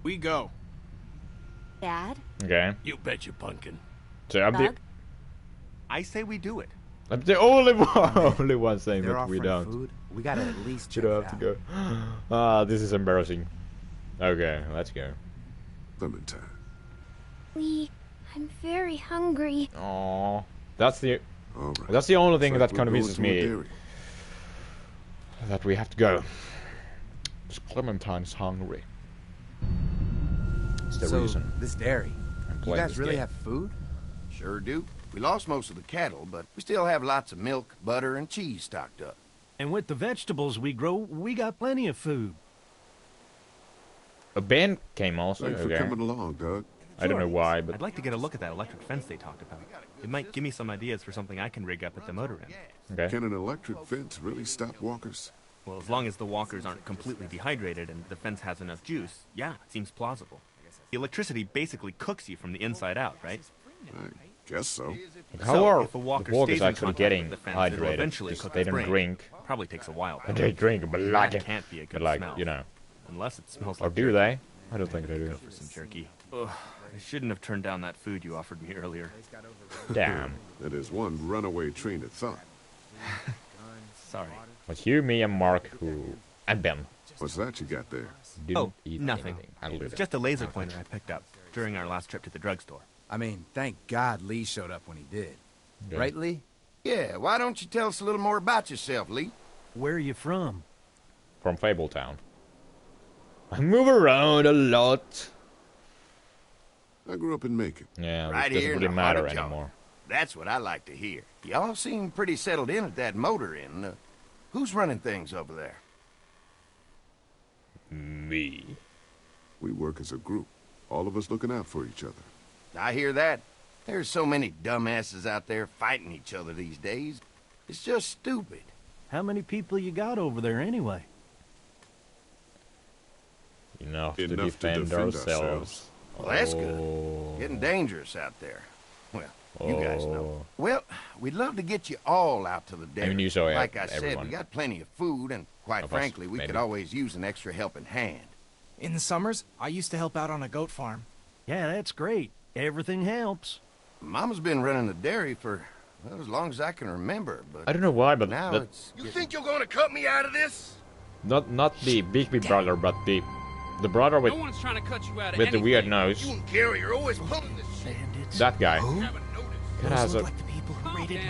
We go. Dad? Okay. You betcha, Pumpkin. So I'm the, Doug? I say we do it. I'm the only one saying They're that we offering don't. food. We gotta at least You check don't it have out. to go. Ah, this is embarrassing. Okay, let's go. Clementine. Lee, I'm very hungry. Aww. That's the All right. that's the only thing Looks like that we're convinces going to a me dairy. that we have to go. Because Clementine's hungry. It's the So, reason. this dairy, I'm you playing guys this really game. have food? Sure do. We lost most of the cattle, but we still have lots of milk, butter, and cheese stocked up. And with the vegetables we grow, we got plenty of food. A band came also. Thanks for Okay. coming along, Doug. I don't know why, but I'd like to get a look at that electric fence they talked about. It might give me some ideas for something I can rig up at the motor inn. okay. Can an electric fence really stop walkers? Well, as long as the walkers aren't completely dehydrated and the fence has enough juice, yeah, it seems plausible. The electricity basically cooks you from the inside out, right? I guess so. How So, are if a walker the walkers stays in actually contact getting with the fence, it'll hydrated? eventually Just cook they its don't brain. drink. Probably takes a while. And they drink, but like That can't be a good but like smell. you know. Unless it smells Or like do jerky. they? I don't think they do. Go for some jerky. Ugh, I shouldn't have turned down that food you offered me earlier. Damn. That is one runaway train of thought. Sorry. Was you, me, and Mark and Ben What's that you got there? didn't eat nothing. anything. I'll leave It's it. just a laser pointer I picked up during our last trip to the drugstore. I mean, thank God Lee showed up when he did. Okay. Right, Lee? Yeah, why don't you tell us a little more about yourself, Lee? Where are you from? From Fabletown. I move around a lot. I grew up in Macon. Yeah, Right this here doesn't in really the heart matter of Georgia. anymore. That's what I like to hear. Y'all seem pretty settled in at that motor inn. Who's running things over there? Me. We work as a group, all of us looking out for each other. I hear that. There's so many dumbasses out there fighting each other these days. It's just stupid. How many people you got over there anyway? Enough to Enough to defend defend ourselves. ourselves. Well, that's Oh. good. Getting dangerous out there. Well, you guys know. Oh. Well, we'd love to get you all out to the dairy. mean, you saw it, like I said, everyone. we got plenty of food, and quite Of us, frankly, we maybe. could always use an extra helping hand. In the summers, I used to help out on a goat farm. Yeah, that's great. Everything helps. Mama's been running the dairy for, well, as long as I can remember, but I don't know why, but now that, it's... You think you're gonna cut me out of this? not the big brother, but the brother with No one's trying to cut you out of with the anything. weird nose. You and Gary are always pulling this shit. That guy. Haven't noticed. That has a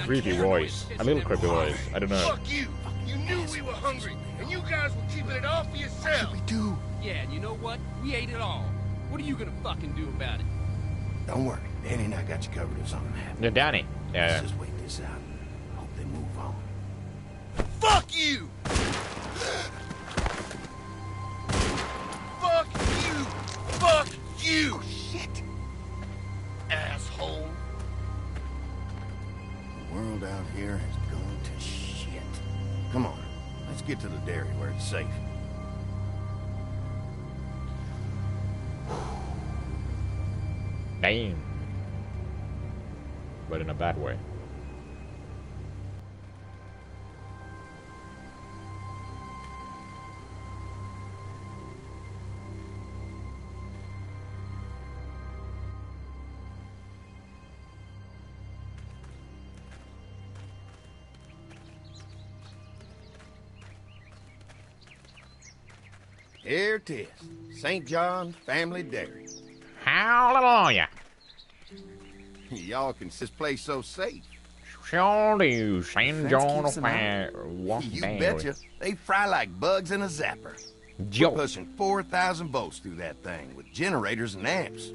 creepy voice. A little creepy voice. I don't know. Fuck you. You knew we were hungry, and you guys were keeping it all for yourself. Do. Yeah, and you know what? We ate it all. What are you gonna fucking do about it? Don't worry, Danny and I got you covered if something happens. Yeah, Danny. Yeah. Let's just wait this out. Hope they move on. Fuck you! Fuck you! Fuck you! Oh, Shit! Asshole! The world out here has gone to shit. Come on, let's get to the dairy where it's safe. Damn. But in a bad way. Here it is, St. John Family Dairy. Hallelujah. Y'all can this place so safe. Sure do, St. John of keeps 'em out. You betcha. They fry like bugs in a zapper. Joe. We're pushing 4,000 volts through that thing with generators and amps.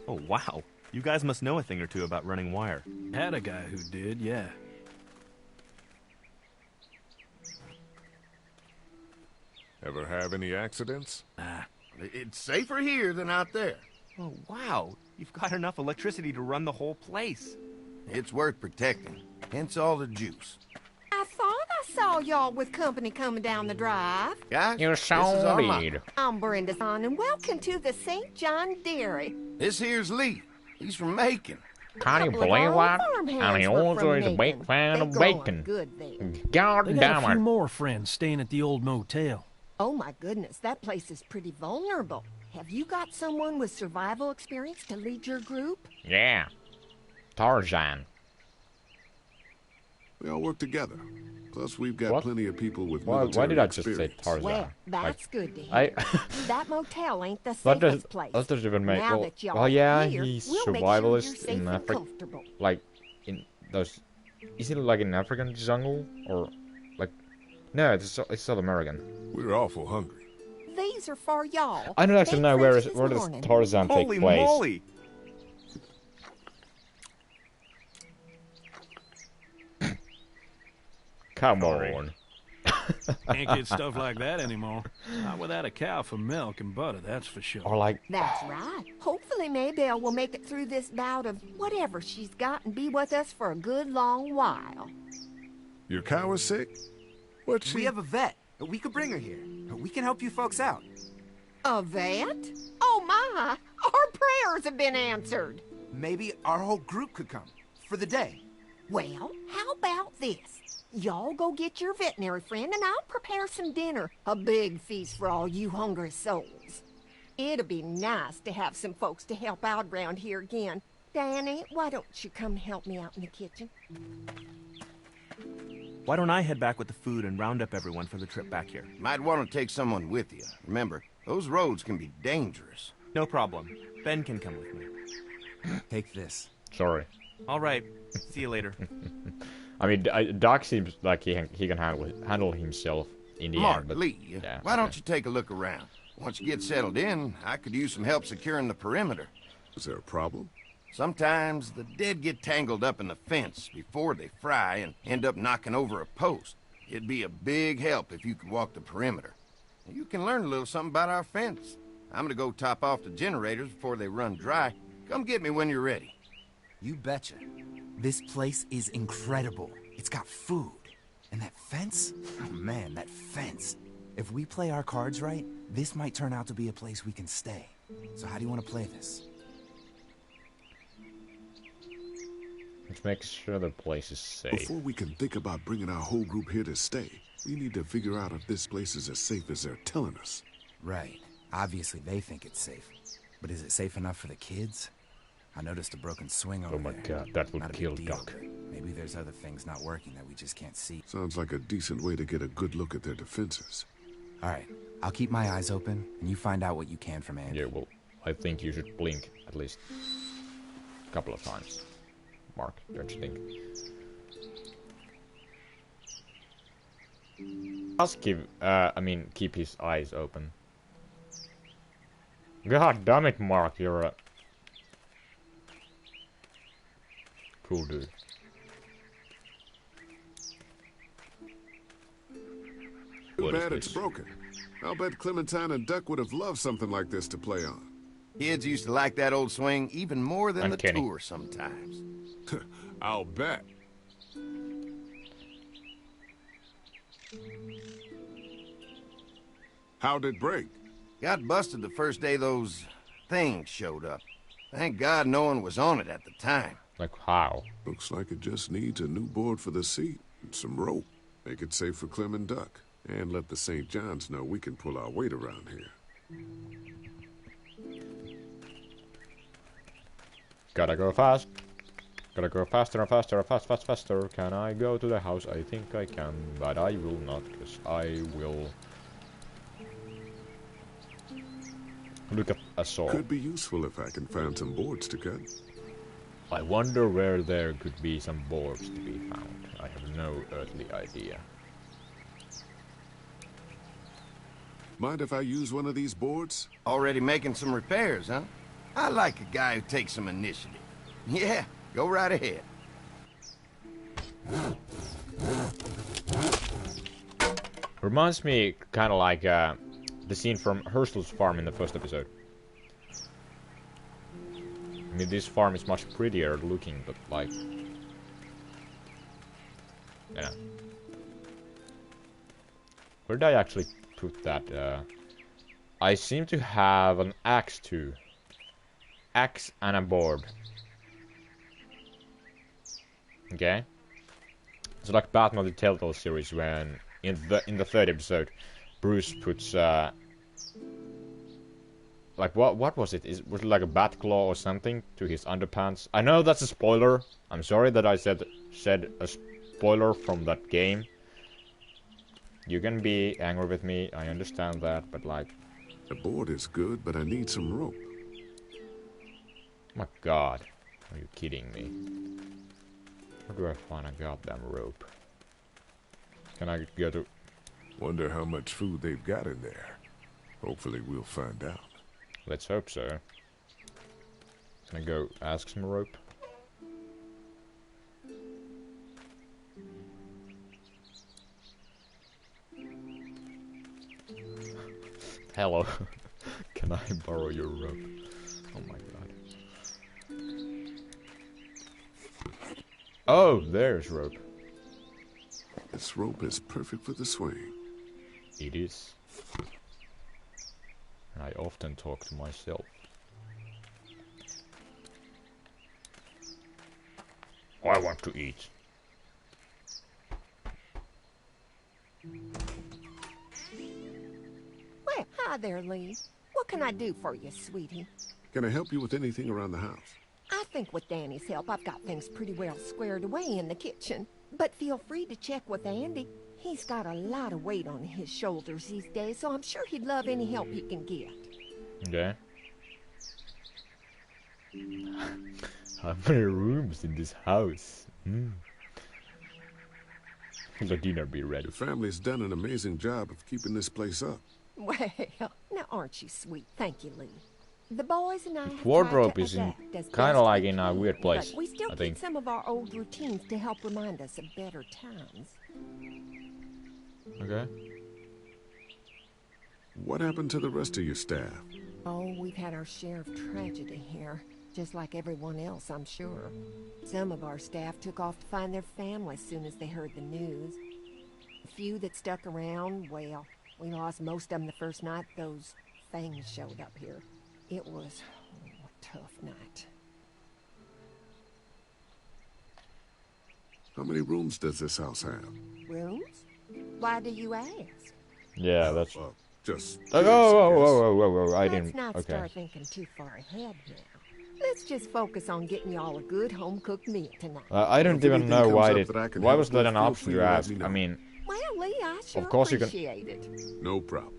Oh, wow. You guys must know a thing or two about running wire. Had a guy who did, yeah. Ever have any accidents? It's safer here than out there. Oh, wow. You've got enough electricity to run the whole place. It's worth protecting, hence all the juice. I thought I saw y'all with company coming down the drive. Guys, You this is so our did. mama. I'm Brenda Son, and welcome to the St. John Dairy. This here's Lee. He's from Macon. Can you Couple of believe our what? farmhands And he were also from is a big Macon. fan They of growing bacon. good there. God They got a damn few it. more friends staying at the old motel. Oh my goodness, that place is pretty vulnerable. Have you got someone with survival experience to lead your group? Yeah. Tarzan. We all work together. Plus, we've got What? plenty of people with Why military did I just say experience. Tarzan? Well, that's Like, good to hear. I That motel ain't the that does safest place. that doesn't even make Now well, that y'all well yeah here, he's we'll make sure you're survivalist safe in and Africa, comfortable. like in those. Is it like an African jungle or like? No, it's South American. We're awful hungry. These are for y'all. I don't actually know where does morning. Tarzan take Holy place. moly! Come Sorry. on. Can't get stuff like that anymore. Not without a cow for milk and butter, that's for sure. Or like, That's right. Hopefully Maybelle will make it through this bout of whatever she's got and be with us for a good long while. Your cow is sick? What's she? We have a vet. We could bring her here. We can help you folks out. A vet? Oh my! Our prayers have been answered. Maybe our whole group could come. For the day. Well, how about this? Y'all go get your veterinary friend and I'll prepare some dinner. A big feast for all you hungry souls. It'll be nice to have some folks to help out around here again. Danny, why don't you come help me out in the kitchen? Why don't I head back with the food and round up everyone for the trip back here? Might want to take someone with you. Remember, those roads can be dangerous. No problem. Ben can come with me. Take this. sorry. All right. See you later. I mean, Doc seems like he can handle himself in the Mark, end. But Lee, yeah, why don't you take a look around? Once you get settled in, I could use some help securing the perimeter. Is there a problem? Sometimes the dead get tangled up in the fence before they fry and end up knocking over a post. It'd be a big help if you could walk the perimeter. You can learn a little something about our fence. I'm gonna go top off the generators before they run dry. Come get me when you're ready. You betcha. This place is incredible. It's got food. And that fence? Oh man, that fence. If we play our cards right, this might turn out to be a place we can stay. So how do you want to play this? let's make sure the place is safe. Before we can think about bringing our whole group here to stay, we need to figure out if this place is as safe as they're telling us. Right. Obviously they think it's safe. But is it safe enough for the kids? I noticed a broken swing over there. Oh my god, that would Not a big kill deal, Doc. but maybe there's other things not working that we just can't see. Sounds like a decent way to get a good look at their defenses. All right. I'll keep my eyes open, and you find out what you can from Andy. Yeah, well, I think you should blink at least a couple of times. Mark, don't you think? Just keep his eyes open. God damn it, Mark, you're a cool dude. Too What is bad it's this? broken. I'll bet Clementine and Duck would have loved something like this to play on. Kids used to like that old swing even more than And the Kenny. tour sometimes. I'll bet. How'd it break? Got busted the first day those things showed up. Thank God no one was on it at the time. Like how? Looks like it just needs a new board for the seat and some rope. Make it safe for Clem and Duck. And let the St. John's know we can pull our weight around here. Gotta go fast. Gotta go faster and faster and faster. Can I go to the house? I think I can, but I will not, because I will look at a saw. Could be useful if I can find some boards to cut. I wonder where there could be some boards to be found. I have no earthly idea. Mind if I use one of these boards? Already making some repairs, huh? I like a guy who takes some initiative. Yeah, go right ahead. Reminds me kind of like the scene from Herschel's farm in the first episode. I mean, this farm is much prettier looking, but like, yeah. Where did I actually put that? I seem to have an axe too. Axe and a board. Okay. It's like Batman the Telltale series when in the third episode, Bruce puts like what was it? Was it like a bat claw or something to his underpants? I know that's a spoiler. I'm sorry that I said a spoiler from that game. You can be angry with me, I understand that, but like... The board is good, but I need some rope. My god. Are you kidding me? Where do I find a goddamn rope? Can I go to... Wonder how much food they've got in there. Hopefully we'll find out. Let's hope so. Can I go ask some rope? Hello. Can I borrow your rope? Oh my god. Oh, there's rope. This rope is perfect for the swing. It is. And I often talk to myself. I want to eat. Well, hi there, Lee. What can I do for you, sweetie? Can I help you with anything around the house? I think with Danny's help, I've got things pretty well squared away in the kitchen. But feel free to check with Andy. He's got a lot of weight on his shoulders these days, so I'm sure he'd love any help he can get. Okay. How many rooms in this house? The dinner be ready. The family's done an amazing job of keeping this place up. Well, now aren't you sweet? Thank you, Lee. The boys and I have Wardrobe tried to is in adapt as kind best of like we in a can, weird place. But we still I keep think. some of our old routines to help remind us of better times. Okay. What happened to the rest of your staff? Oh, we've had our share of tragedy here, just like everyone else, I'm sure. Some of our staff took off to find their families as soon as they heard the news. A few that stuck around, well, we lost most of them the first night those things showed up here. It was a tough night. How many rooms does this house have? Rooms? Why do you ask? Yeah, that's... just... whoa, I didn't... Let's not start thinking too far ahead now. Let's just focus on getting y'all a good home-cooked meal tonight. I don't even know why was that an option to ask? I mean... Well, Lee, I sure of course appreciate it. No problem.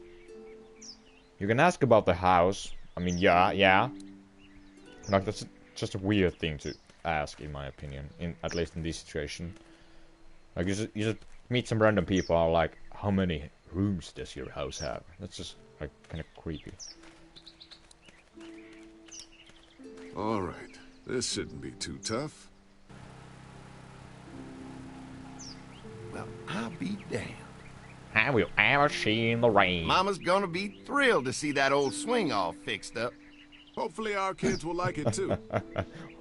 You can ask about the house. I mean, yeah. Like, that's just a weird thing to ask, in my opinion. At least in this situation. Like, you just meet some random people and are like, how many rooms does your house have? That's just, like, kind of creepy. Alright. This shouldn't be too tough. Well, I'll be damned. Have you ever seen the rain? Mama's gonna be thrilled to see that old swing all fixed up. Hopefully our kids will like it too.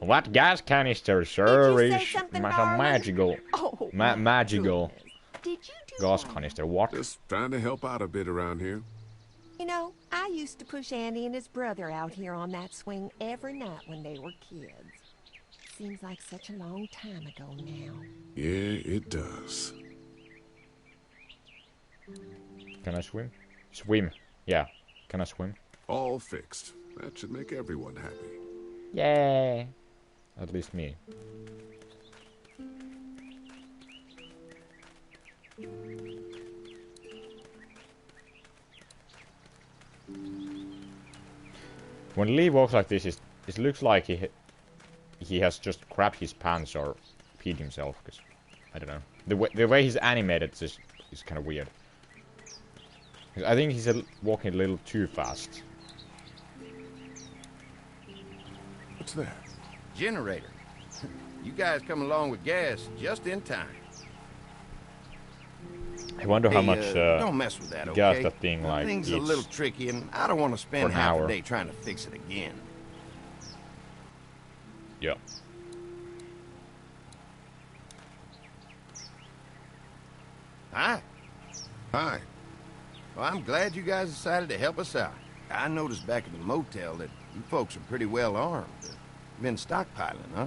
What gas canister, sir, is something, magical. Oh, magical. Did you do Gas canister, what? Just trying to help out a bit around here. You know, I used to push Andy and his brother out here on that swing every night when they were kids. Seems like such a long time ago now. Yeah, it does. Can I swim? Swim. Yeah. Can I swim? All fixed. That should make everyone happy. Yay. At least me. When Lee walks like this, it looks like he has just crapped his pants or peed himself. Cause I don't know. The way he's animated is kind of weird. I think he's walking a little too fast. What's that? Generator. You guys come along with gas just in time. I wonder how much don't mess with that, gas okay? that thing like Thing's eats a little tricky, and I don't want to spend for an half hour. a day trying to fix it again. Yeah. Hi. Hi. Well, I'm glad you guys decided to help us out. I noticed back at the motel that you folks are pretty well armed. Been stockpiling, huh?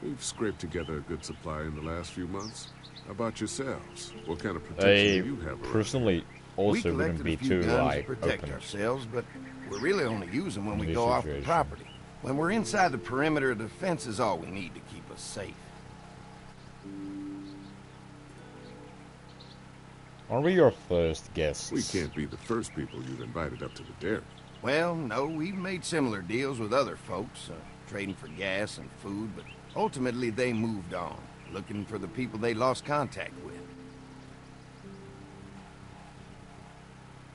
We've We've scraped together a good supply in the last few months. How about yourselves? What kind of I protection do you have around? personally also we wouldn't collected be a few too guns like to protect open ourselves, but we really only use them when we this go off the situation. property. When we're inside the perimeter, the fence is all we need to keep us safe. Are we your first guests? We can't be the first people you've invited up to the dairy. Well, no, we've made similar deals with other folks, trading for gas and food, but ultimately they moved on, looking for the people they lost contact with.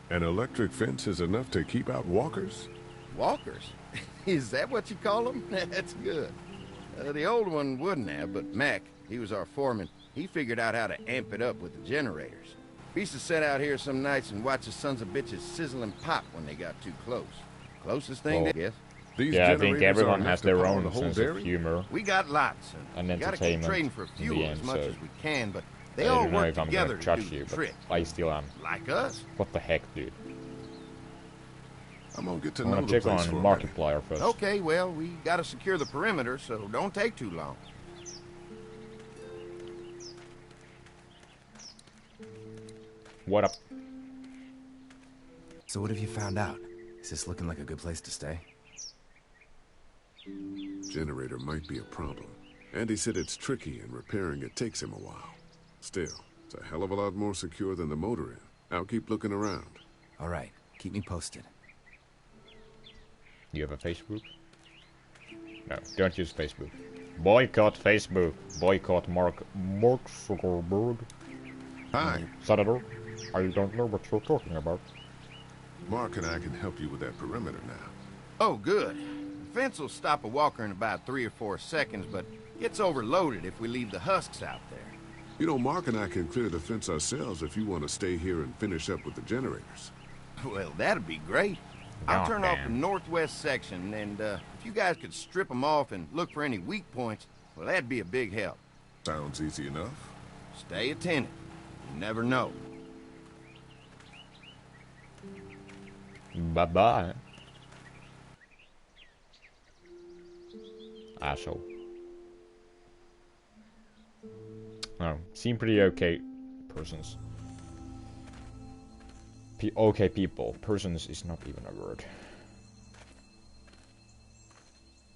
An electric fence is enough to keep out walkers? Walkers? Is that what you call them? That's good. The old one wouldn't have, but Mac, he was our foreman, he figured out how to amp it up with the generators. We used to sit out here some nights and watch the sons of bitches sizzle and pop when they got too close. Closest thing, I guess. Yeah, I think everyone has their own sense of humor We got lots, and and we gotta keep trading entertainment for in the fuel end, as much so as we can, but they I all don't know work if I'm together gonna to judge do you, the but trick. I still am. Like us. What the heck, dude? I'm gonna get to I'm know gonna the check place on for a minute. Markiplier first. Okay, well, we gotta secure the perimeter, so don't take too long. What up? So what have you found out? Is this looking like a good place to stay? Generator might be a problem. Andy said it's tricky and repairing it takes him a while. Still, it's a hell of a lot more secure than the motor inn. I'll keep looking around. All right, keep me posted. You have a Facebook? No, don't use Facebook. Boycott Facebook. Boycott Mark Zuckerberg. Hi. Senator, I don't know what you're talking about. Mark and I can help you with that perimeter now. Oh, good. The fence will stop a walker in about 3 or 4 seconds, but gets overloaded if we leave the husks out there. You know, Mark and I can clear the fence ourselves if you want to stay here and finish up with the generators. Well, that'd be great. I'll turn off the damn. northwest section, and if you guys could strip them off and look for any weak points, well, that'd be a big help. Sounds easy enough. Stay attentive. You never know. Bye-bye. Asshole. Oh, seem pretty okay persons. Okay people. Persons is not even a word.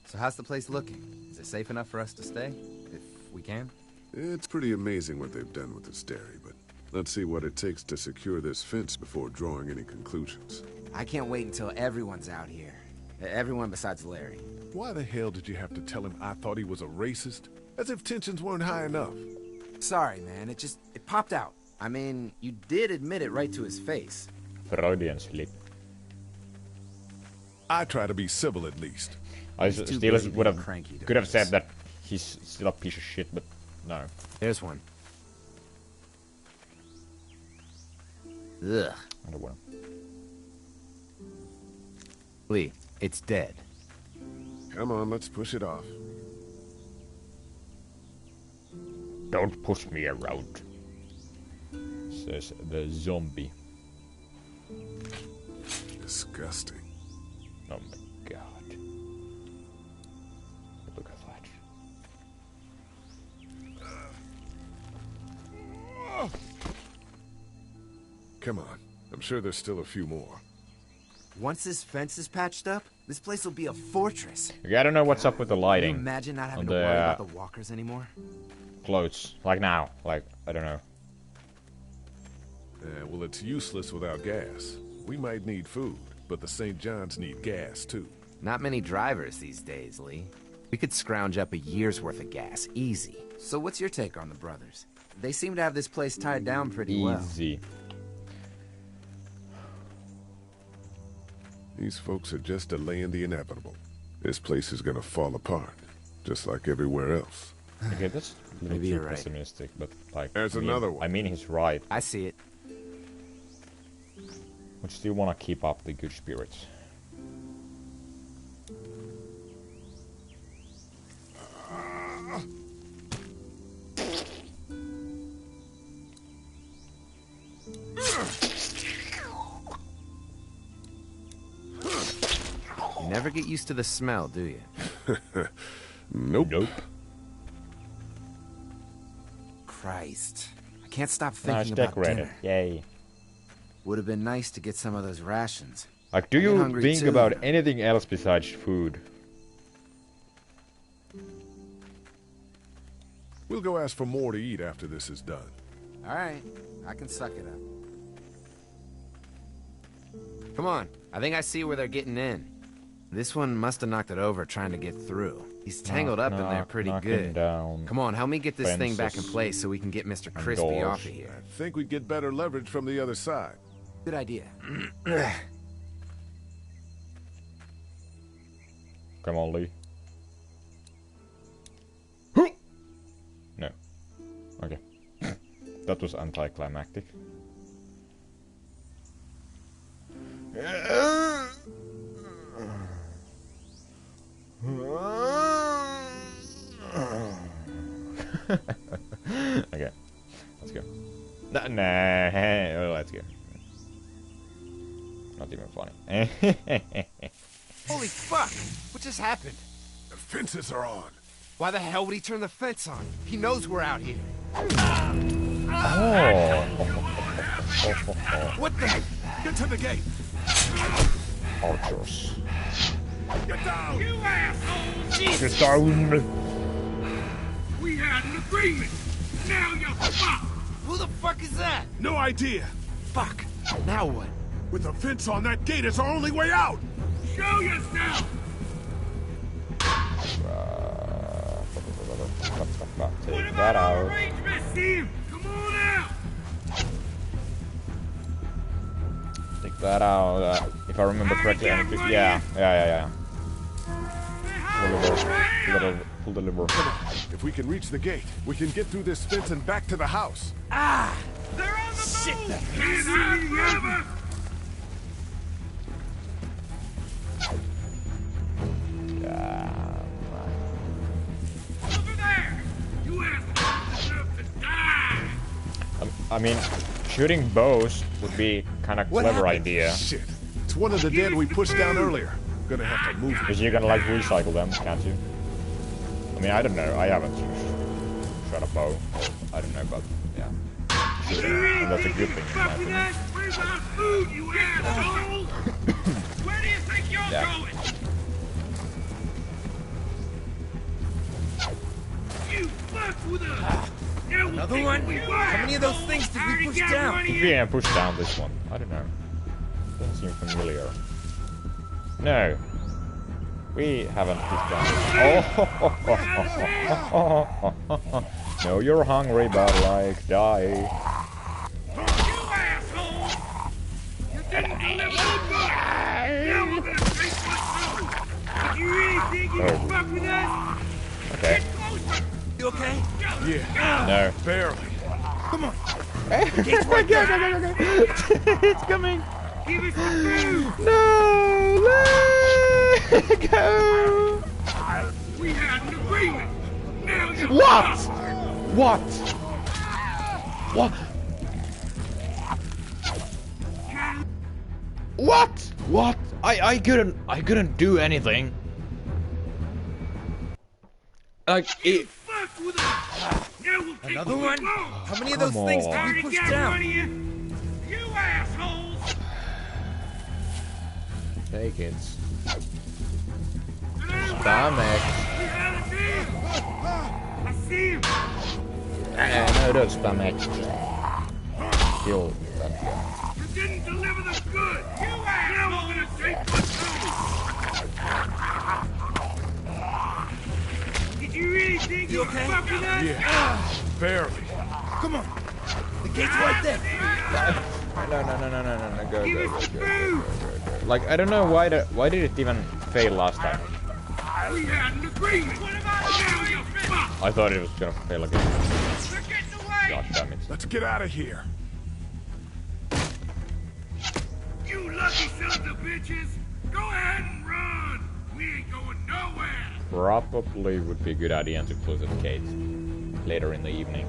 So how's the place looking? Is it safe enough for us to stay? If we can? It's pretty amazing what they've done with this dairy, but let's see what it takes to secure this fence before drawing any conclusions. I can't wait until everyone's out here. Everyone besides Larry. Why the hell did you have to tell him I thought he was a racist? As if tensions weren't high enough. Sorry, man. It popped out. I mean, you did admit it right to his face. Freudian slip. I try to be civil at least. I He's too still busy would being have cranky to could have notice. said that he's still a piece of shit, but no. There's one. Ugh. I don't want. Lee, it's dead. Come on, let's push it off. Don't push me around, says the zombie. Disgusting. Oh my god. Look at that. Come on. I'm sure there's still a few more. Once this fence is patched up, this place will be a fortress. Okay, I don't know what's up with the Can lighting. you imagine not having on to the worry about the walkers anymore? clothes. Like now. Like, I don't know. Well, it's useless without gas. We might need food, but the St. John's need gas, too. Not many drivers these days, Lee. We could scrounge up a year's worth of gas, easy. So what's your take on the brothers? They seem to have this place tied down pretty well. Easy. These folks are just delaying the inevitable. This place is gonna fall apart, just like everywhere else. Okay, that's Maybe too you're right. pessimistic, but like... There's I mean, another one. I mean, he's right. I see it. But still want to keep up the good spirits. You never get used to the smell, do you? Nope. Christ. I can't stop Now it's thinking about decorated. dinner. Yay. Would have been nice to get some of those rations. Like, do I get you hungry think too. about anything else besides food? We'll go ask for more to eat after this is done. All right, I can suck it up. Come on, I think I see where they're getting in. This one must have knocked it over trying to get through. He's tangled up in there pretty good. Down Come on, help me get this thing back in fences place so we can get Mr. Crispy doors. off of here. I think we'd get better leverage from the other side. Good idea. Come on, Lee. No. Okay. That was anticlimactic. Okay. Let's go. Nah, let's go. Not even funny. Holy fuck! What just happened? The fences are on. Why the hell would he turn the fence on? He knows we're out here. What the? Get to the gate. Archers. Get down! You assholes! Get down! We had an agreement! Now you're fucked! Who the fuck is that? No idea. Fuck. Now what? With a fence on that gate, it's our only way out. Show yourself! Take that out. See him! Come on out! Take that out. If I remember correctly, yeah. Pull the lever. Come on. If we can reach the gate, we can get through this fence and back to the house. Ah! They're on the Shit, move! that Can't hide forever! Over there! You assholes deserve to die! I mean, shooting bows would be kind of clever idea. Shit. It's one of the dead we pushed down earlier. Gonna have to move it. Because you're gonna like recycle them, can't you? I mean, I don't know. I haven't shot a bow. I don't know, but yeah. And that's a good thing, in my opinion. Where's our food, you assholes? Where do you think you're going? You fuck with us! Now Another one? How many of those things did we push down? Yeah, push down this one. I don't know. Doesn't seem familiar. No. We haven't pushed down this one. Oh, no, you're hungry, but like, die. You assholes! You didn't deliver the book! Now we're gonna take what's through! If you really think you can fuck with us, Okay. get closer! You okay? Yeah. No. Barely. Come on. It's right there. It's coming. Give us the food! No, let go. We had an agreement! Now you're What? fucked. What? What? What? What? I couldn't do anything. Like it. Fuck with us! Now we'll take Another what one? we want. How many of those Come things on. did we Already push got down? one of you! You assholes! Take it. Stomach. Stomach. We had a deal! I see him! No, don't stomach. Kill that guy. You didn't deliver the goods! You assholes! Now we're gonna take what's through! Did you really think you okay? could fuck with us? Yeah. Barely. Come on. The gate's right there. No, go. Give us the food! Like, I don't know why did it even fail last time? We had an agreement! What about now you're fucked? I thought it was gonna fail again. They're getting away! God damn it. Let's get out of here. You lucky sons of bitches! Go ahead and run! We ain't going nowhere! Probably would be a good idea to close the gate later in the evening.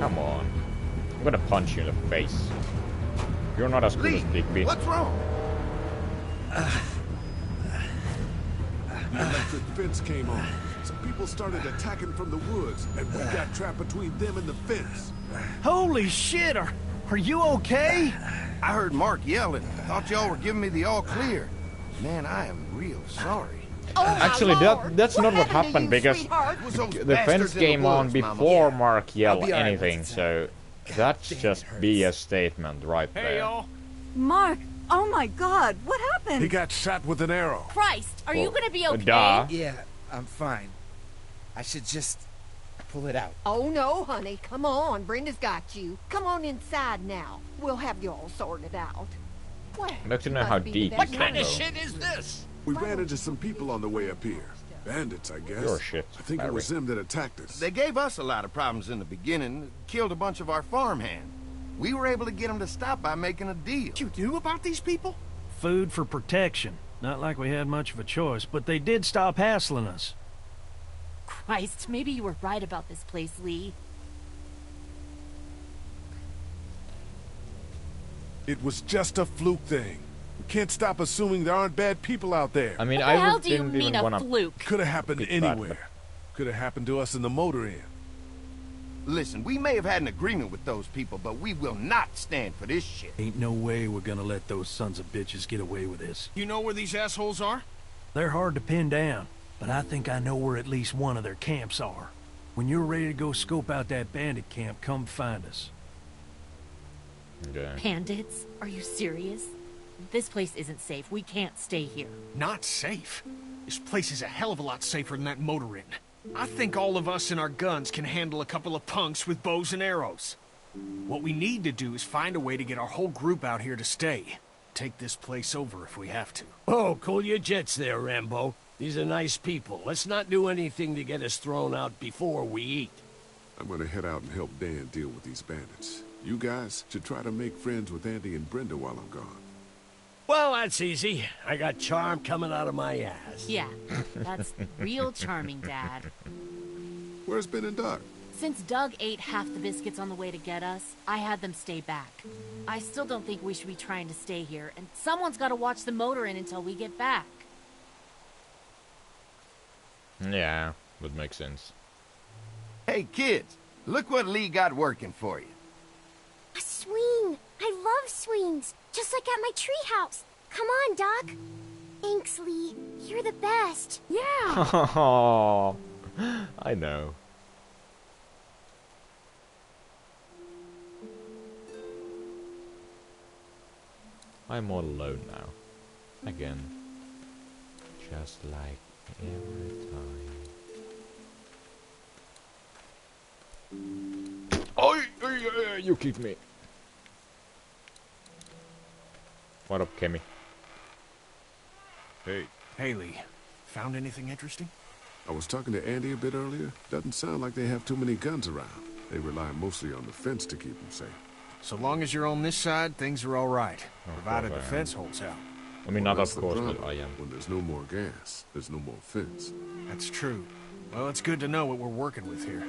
Come on. I'm gonna punch you in the face. You're not as good as Digby. What's wrong? The electric fence came on. Some people started attacking from the woods, and we got trapped between them and the fence. Holy shit! Are you okay? I heard Mark yelling. Thought y'all were giving me the all clear. Man, I am real sorry. Actually, that's not what happened because the fence came on before Mark yelled anything, so that's just BS statement right there. y'all. Mark, oh my God, what happened? He got shot with an arrow. Christ, are you gonna be okay? Duh. Yeah, I'm fine. I should just pull it out. Oh no, honey, come on. Brenda's got you. Come on inside now. We'll have you all sorted out. Well, I'd like to know how deep What you kind can of go. shit is this? We ran into some people on the way up here. Bandits, I guess. Your shit, I think it was them that attacked us. They gave us a lot of problems in the beginning. Killed a bunch of our farmhands. We were able to get them to stop by making a deal. You knew about these people? Food for protection. Not like we had much of a choice, but they did stop hassling us. Christ, maybe you were right about this place, Lee. It was just a fluke thing. We can't stop assuming there aren't bad people out there. I mean, What the I hell do you didn't mean even a wanna. fluke? Could have happened Get that, anywhere. Could have happened to us in the motor inn. Listen, we may have had an agreement with those people, but we will not stand for this shit. Ain't no way we're gonna let those sons of bitches get away with this. You know where these assholes are? They're hard to pin down, but I think I know where at least one of their camps are. When you're ready to go scope out that bandit camp, come find us. Okay. Bandits? Are you serious? This place isn't safe. We can't stay here. Not safe. This place is a hell of a lot safer than that motor inn. I think all of us and our guns can handle a couple of punks with bows and arrows. What we need to do is find a way to get our whole group out here to stay. Take this place over if we have to. Oh, cool your jets there, Rambo. These are nice people. Let's not do anything to get us thrown out before we eat. I'm gonna head out and help Dan deal with these bandits. You guys should try to make friends with Andy and Brenda while I'm gone. Well, that's easy. I got charm coming out of my ass. Yeah, that's real charming, Dad. Where's Ben and Doc? Since Doug ate half the biscuits on the way to get us, I had them stay back. I still don't think we should be trying to stay here, and someone's got to watch the motor inn until we get back. Yeah, would make sense. Hey, kids, look what Lee got working for you. A swing! I love swings! Just like at my treehouse! Come on, Doc! Thanks, Lee. You're the best. Yeah! Oh, I know. I'm all alone now. Again. Just like every time. Oh, you kicked me. What up, Kemi? Hey. Hey, Lee. Found anything interesting? I was talking to Andy a bit earlier. Doesn't sound like they have too many guns around. They rely mostly on the fence to keep them safe. So long as you're on this side, things are all right. Provided the course I am. fence holds out. I mean, Well, not that's of the course, problem. but I am. When there's no more gas, there's no more fence. That's true. Well, it's good to know what we're working with here.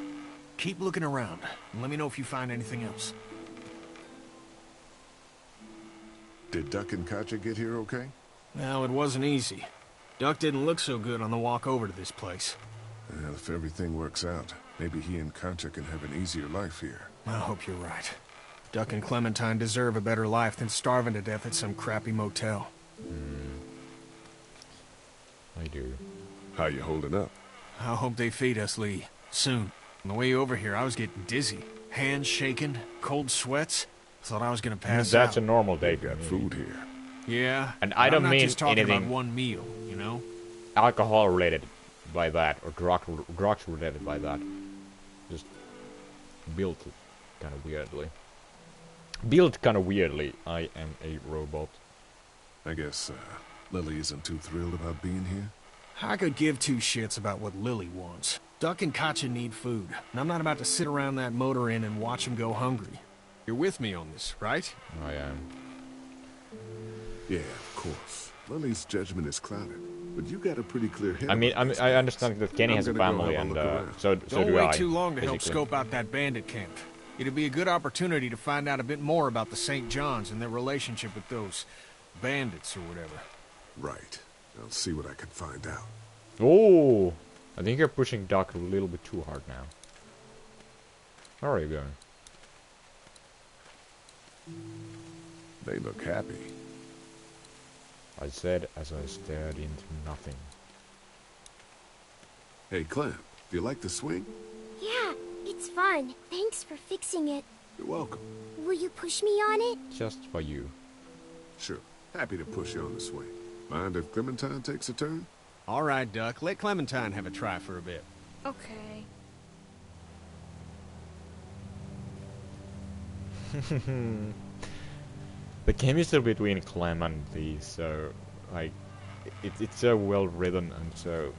Keep looking around, and let me know if you find anything else. Did Duck and Katja get here okay? No, it wasn't easy. Duck didn't look so good on the walk over to this place. Well, if everything works out, maybe he and Katja can have an easier life here. I hope you're right. Duck and Clementine deserve a better life than starving to death at some crappy motel. I do. How you holding up? I hope they feed us, Lee. Soon. On the way over here, I was getting dizzy. Hands shaking, cold sweats. Thought I was gonna pass out. That's a normal day. Got food here. Yeah. And I don't I'm not mean just talking anything about one meal, you know? alcohol related by that, or drugs related by that. Just built kind of weirdly. Built kind of weirdly. I am a robot. I guess Lily isn't too thrilled about being here. I could give two shits about what Lily wants. Duck and Katja need food, and I'm not about to sit around that motor inn and watch them go hungry. You're with me on this, right? I am. Yeah, of course. Lily's judgment is clouded, but you got a pretty clear head. I mean, I understand that Kenny I'm has a gonna go family, have a and look around. so Don't do I. wait too long to help basically. scope out that bandit camp. It'd be a good opportunity to find out a bit more about the St. John's and their relationship with those bandits or whatever. Right. I'll see what I can find out. Oh, I think you're pushing Doc a little bit too hard now. Where are you going? They look happy. I said as I stared into nothing. Hey, Clem, do you like the swing? Yeah, it's fun. Thanks for fixing it. You're welcome. Will you push me on it? Just for you. Sure. Happy to push you on the swing. Mind if Clementine takes a turn? All right, Duck. Let Clementine have a try for a bit. Okay. The chemistry between Clem and Lee, so like it's so well written and so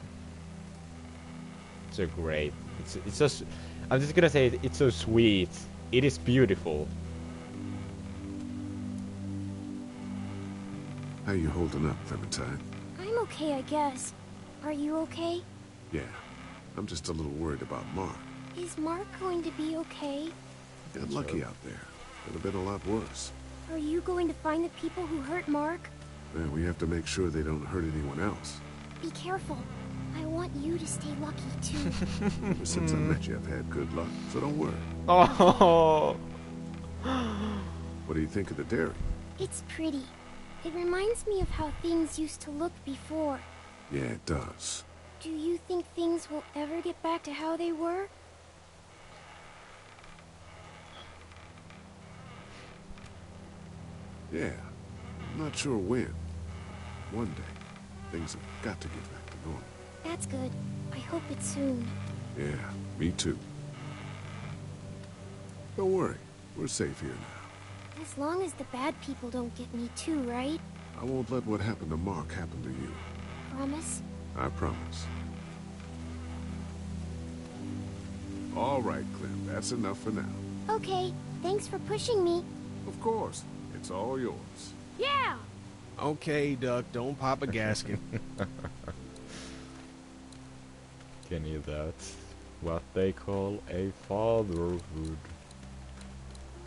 great. It's just, I'm just gonna say it's so sweet. It is beautiful. How you holding up, Clementine? I'm okay, I guess. Are you okay? Yeah. I'm just a little worried about Mark. Is Mark going to be okay? Got lucky out there. Could have been a lot worse. Are you going to find the people who hurt Mark? Well, we have to make sure they don't hurt anyone else. Be careful. I want you to stay lucky, too. Ever since I met you, I've had good luck, so don't worry. Oh. What do you think of the dairy? It's pretty. It reminds me of how things used to look before. Yeah, it does. Do you think things will ever get back to how they were? Yeah. I'm not sure when. One day, things have got to get back to normal. That's good. I hope it's soon. Yeah, me too. Don't worry. We're safe here now. As long as the bad people don't get me too, right? I won't let what happened to Mark happen to you. Promise? I promise. All right, Clem. That's enough for now. Okay. Thanks for pushing me. Of course. It's all yours. Yeah! Okay, Duck, don't pop a gasket. Kenny, that's what they call a fatherhood.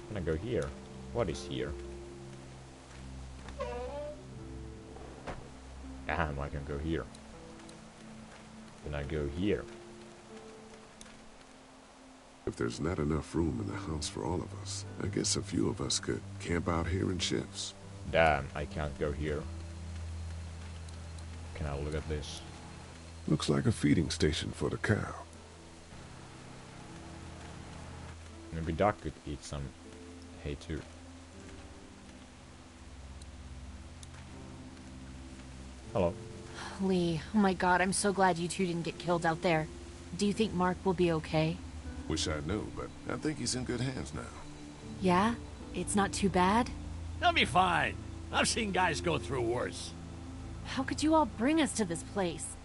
Can I go here? What is here? Damn, I can go here. Then I go here. If there's not enough room in the house for all of us, I guess a few of us could camp out here in shifts. Damn, I can't go here. Can I look at this? Looks like a feeding station for the cow. Maybe Doc could eat some hay too. Hello. Lee, oh my god, I'm so glad you two didn't get killed out there. Do you think Mark will be okay? Wish I knew, but I think he's in good hands now. Yeah? It's not too bad? They'll be fine. I've seen guys go through worse. How could you all bring us to this place?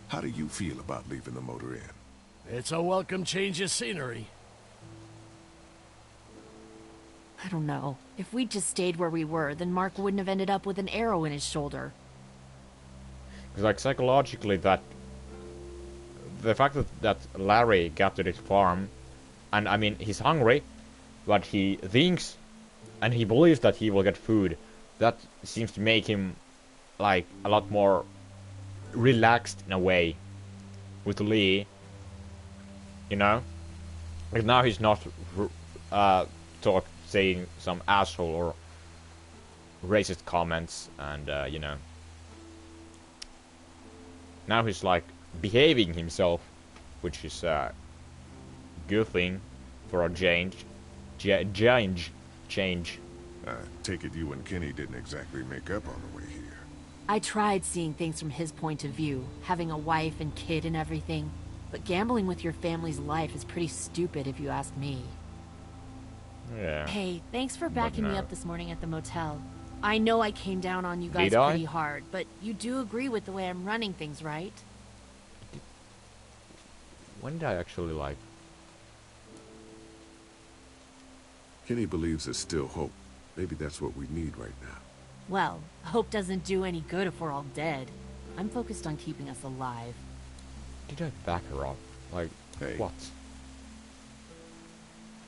How do you feel about leaving the motor inn? It's a welcome change of scenery. I don't know. If we'd just stayed where we were, then Mark wouldn't have ended up with an arrow in his shoulder. Because like psychologically, that the fact that Larry got to this farm, and I mean he's hungry, but he thinks and he believes that he will get food. That seems to make him like a lot more relaxed in a way with Lee. You know, like now he's not saying some asshole or racist comments, and you know, now he's like behaving himself, which is a good thing for a change. Change. I take it you and Kenny didn't exactly make up on the way here. I tried seeing things from his point of view, having a wife and kid and everything, but gambling with your family's life is pretty stupid if you ask me. Yeah. Hey, thanks for backing me up this morning at the motel. I know I came down on you guys pretty hard, but you do agree with the way I'm running things, right? When did I actually like... Kenny believes there's still hope. Maybe that's what we need right now. Well, hope doesn't do any good if we're all dead. I'm focused on keeping us alive. Did I back her up? Like, Hey. what?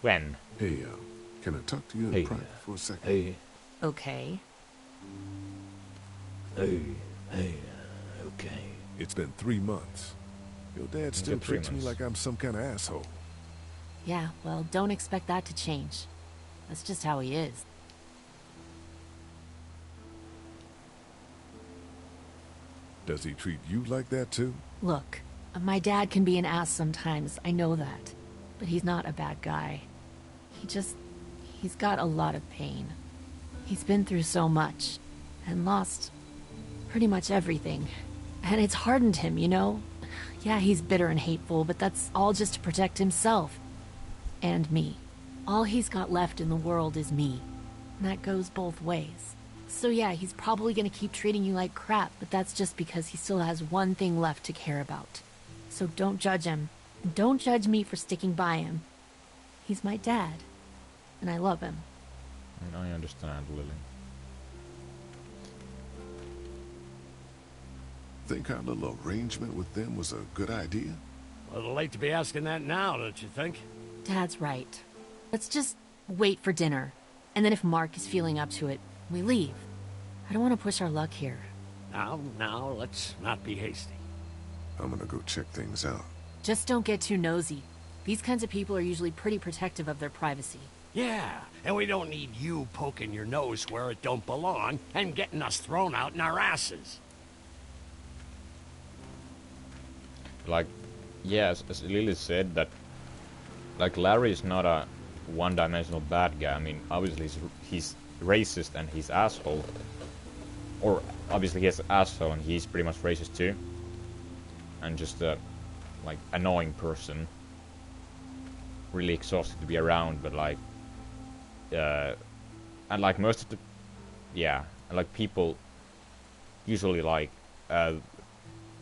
When? Hey, can I talk to you in private for a second? Hey. Okay. Hey, okay. It's been 3 months. Your dad still Good 3 treats me months. like I'm some kind of asshole. Yeah, well, don't expect that to change. That's just how he is. Does he treat you like that too? Look, my dad can be an ass sometimes, I know that. But he's not a bad guy. He's got a lot of pain. He's been through so much, and lost pretty much everything. And it's hardened him, you know? Yeah, he's bitter and hateful, but that's all just to protect himself. And me. All he's got left in the world is me. And that goes both ways. So yeah, he's probably gonna keep treating you like crap, but that's just because he still has one thing left to care about. So don't judge him. And don't judge me for sticking by him. He's my dad. And I love him. I understand, Lily. Think our little arrangement with them was a good idea? A little late to be asking that now, don't you think? Dad's right. Let's just wait for dinner. And then if Mark is feeling up to it, we leave. I don't want to push our luck here. Now, let's not be hasty. I'm gonna go check things out. Just don't get too nosy. These kinds of people are usually pretty protective of their privacy. Yeah, and we don't need you poking your nose where it don't belong and getting us thrown out in our asses. Like, yes, as Lily said, that like Larry is not a one-dimensional bad guy. I mean, obviously he's racist and he's asshole, or obviously he's an asshole and he's pretty much racist too, and just a like annoying person, really exhausting to be around. But like, and like most of the, yeah, and like people usually like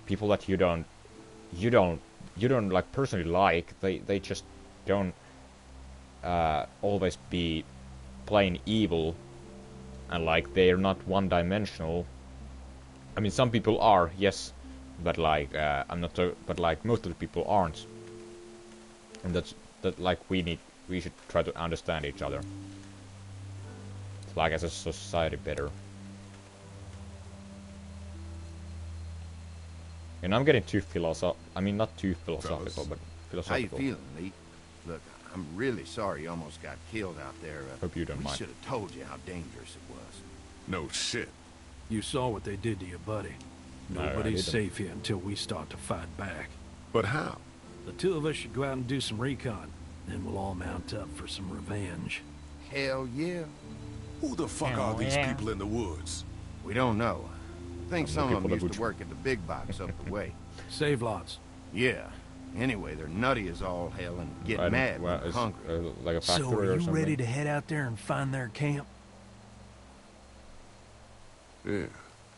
people that you don't like personally like, they just don't always be plain evil, and like they're not one-dimensional. I mean, some people are, yes, but like I'm not but like most of the people aren't, and that like we should try to understand each other, like as a society better. And I'm getting too I mean, not too philosophical, but philosophical. How you feeling, Lee? Look, I'm really sorry you almost got killed out there. Hope you don't we mind. should have told you how dangerous it was. No shit. You saw what they did to you, buddy. No, I Nobody's didn't. safe here until we start to fight back. But how? The two of us should go out and do some recon. Then we'll all mount up for some revenge. Hell yeah. Who the fuck are these people in the woods? We don't know. I think some of them people used to work at the big box up the way. Save lots. Yeah. Anyway, they're nutty as all hell and get I don't- mad well, when they're it's, hungry. like a So factory are or you something. ready to head out there and find their camp? Yeah,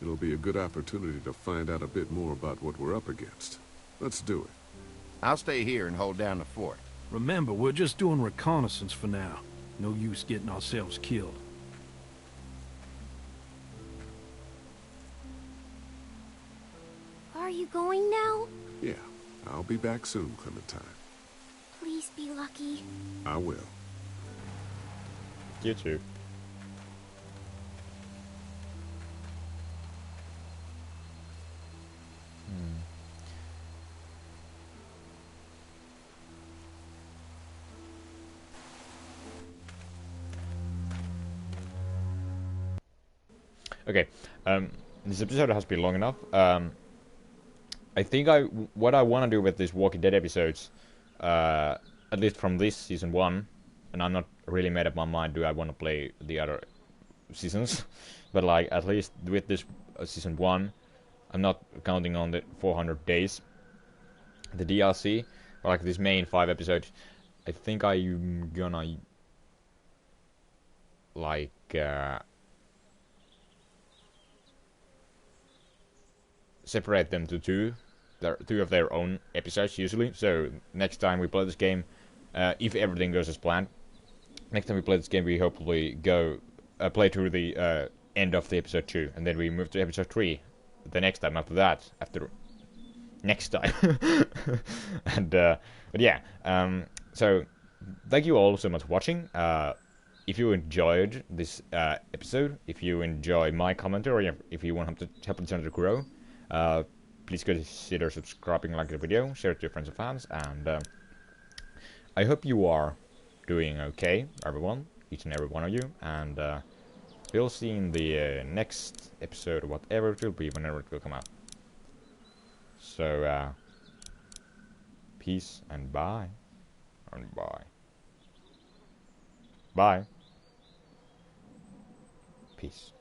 it'll be a good opportunity to find out a bit more about what we're up against. Let's do it. I'll stay here and hold down the fort. Remember, we're just doing reconnaissance for now. No use getting ourselves killed. Are you going now? Yeah, I'll be back soon, Clementine. Please be lucky. I will. You too. Okay, this episode has been long enough. I think what I want to do with these Walking Dead episodes, at least from this season 1, and I'm not really made up my mind, do I want to play the other seasons, but like at least with this season 1, I'm not counting on the 400 days, the DLC, but like these main 5 episodes, I think I'm gonna like separate them to two of their own episodes usually. So next time we play this game, if everything goes as planned, next time we play this game we hopefully go play through the end of the episode 2, and then we move to episode 3 the next time after that, after next time. And but yeah, so thank you all so much for watching. If you enjoyed this episode, if you enjoy my commentary, if you want to help the channel to grow, please consider subscribing, like the video, share it to your friends and fans, and I hope you are doing okay, everyone, each and every one of you, and we'll see in the next episode, whatever it will be, whenever it will come out. So, peace and bye. And bye. Bye. Peace.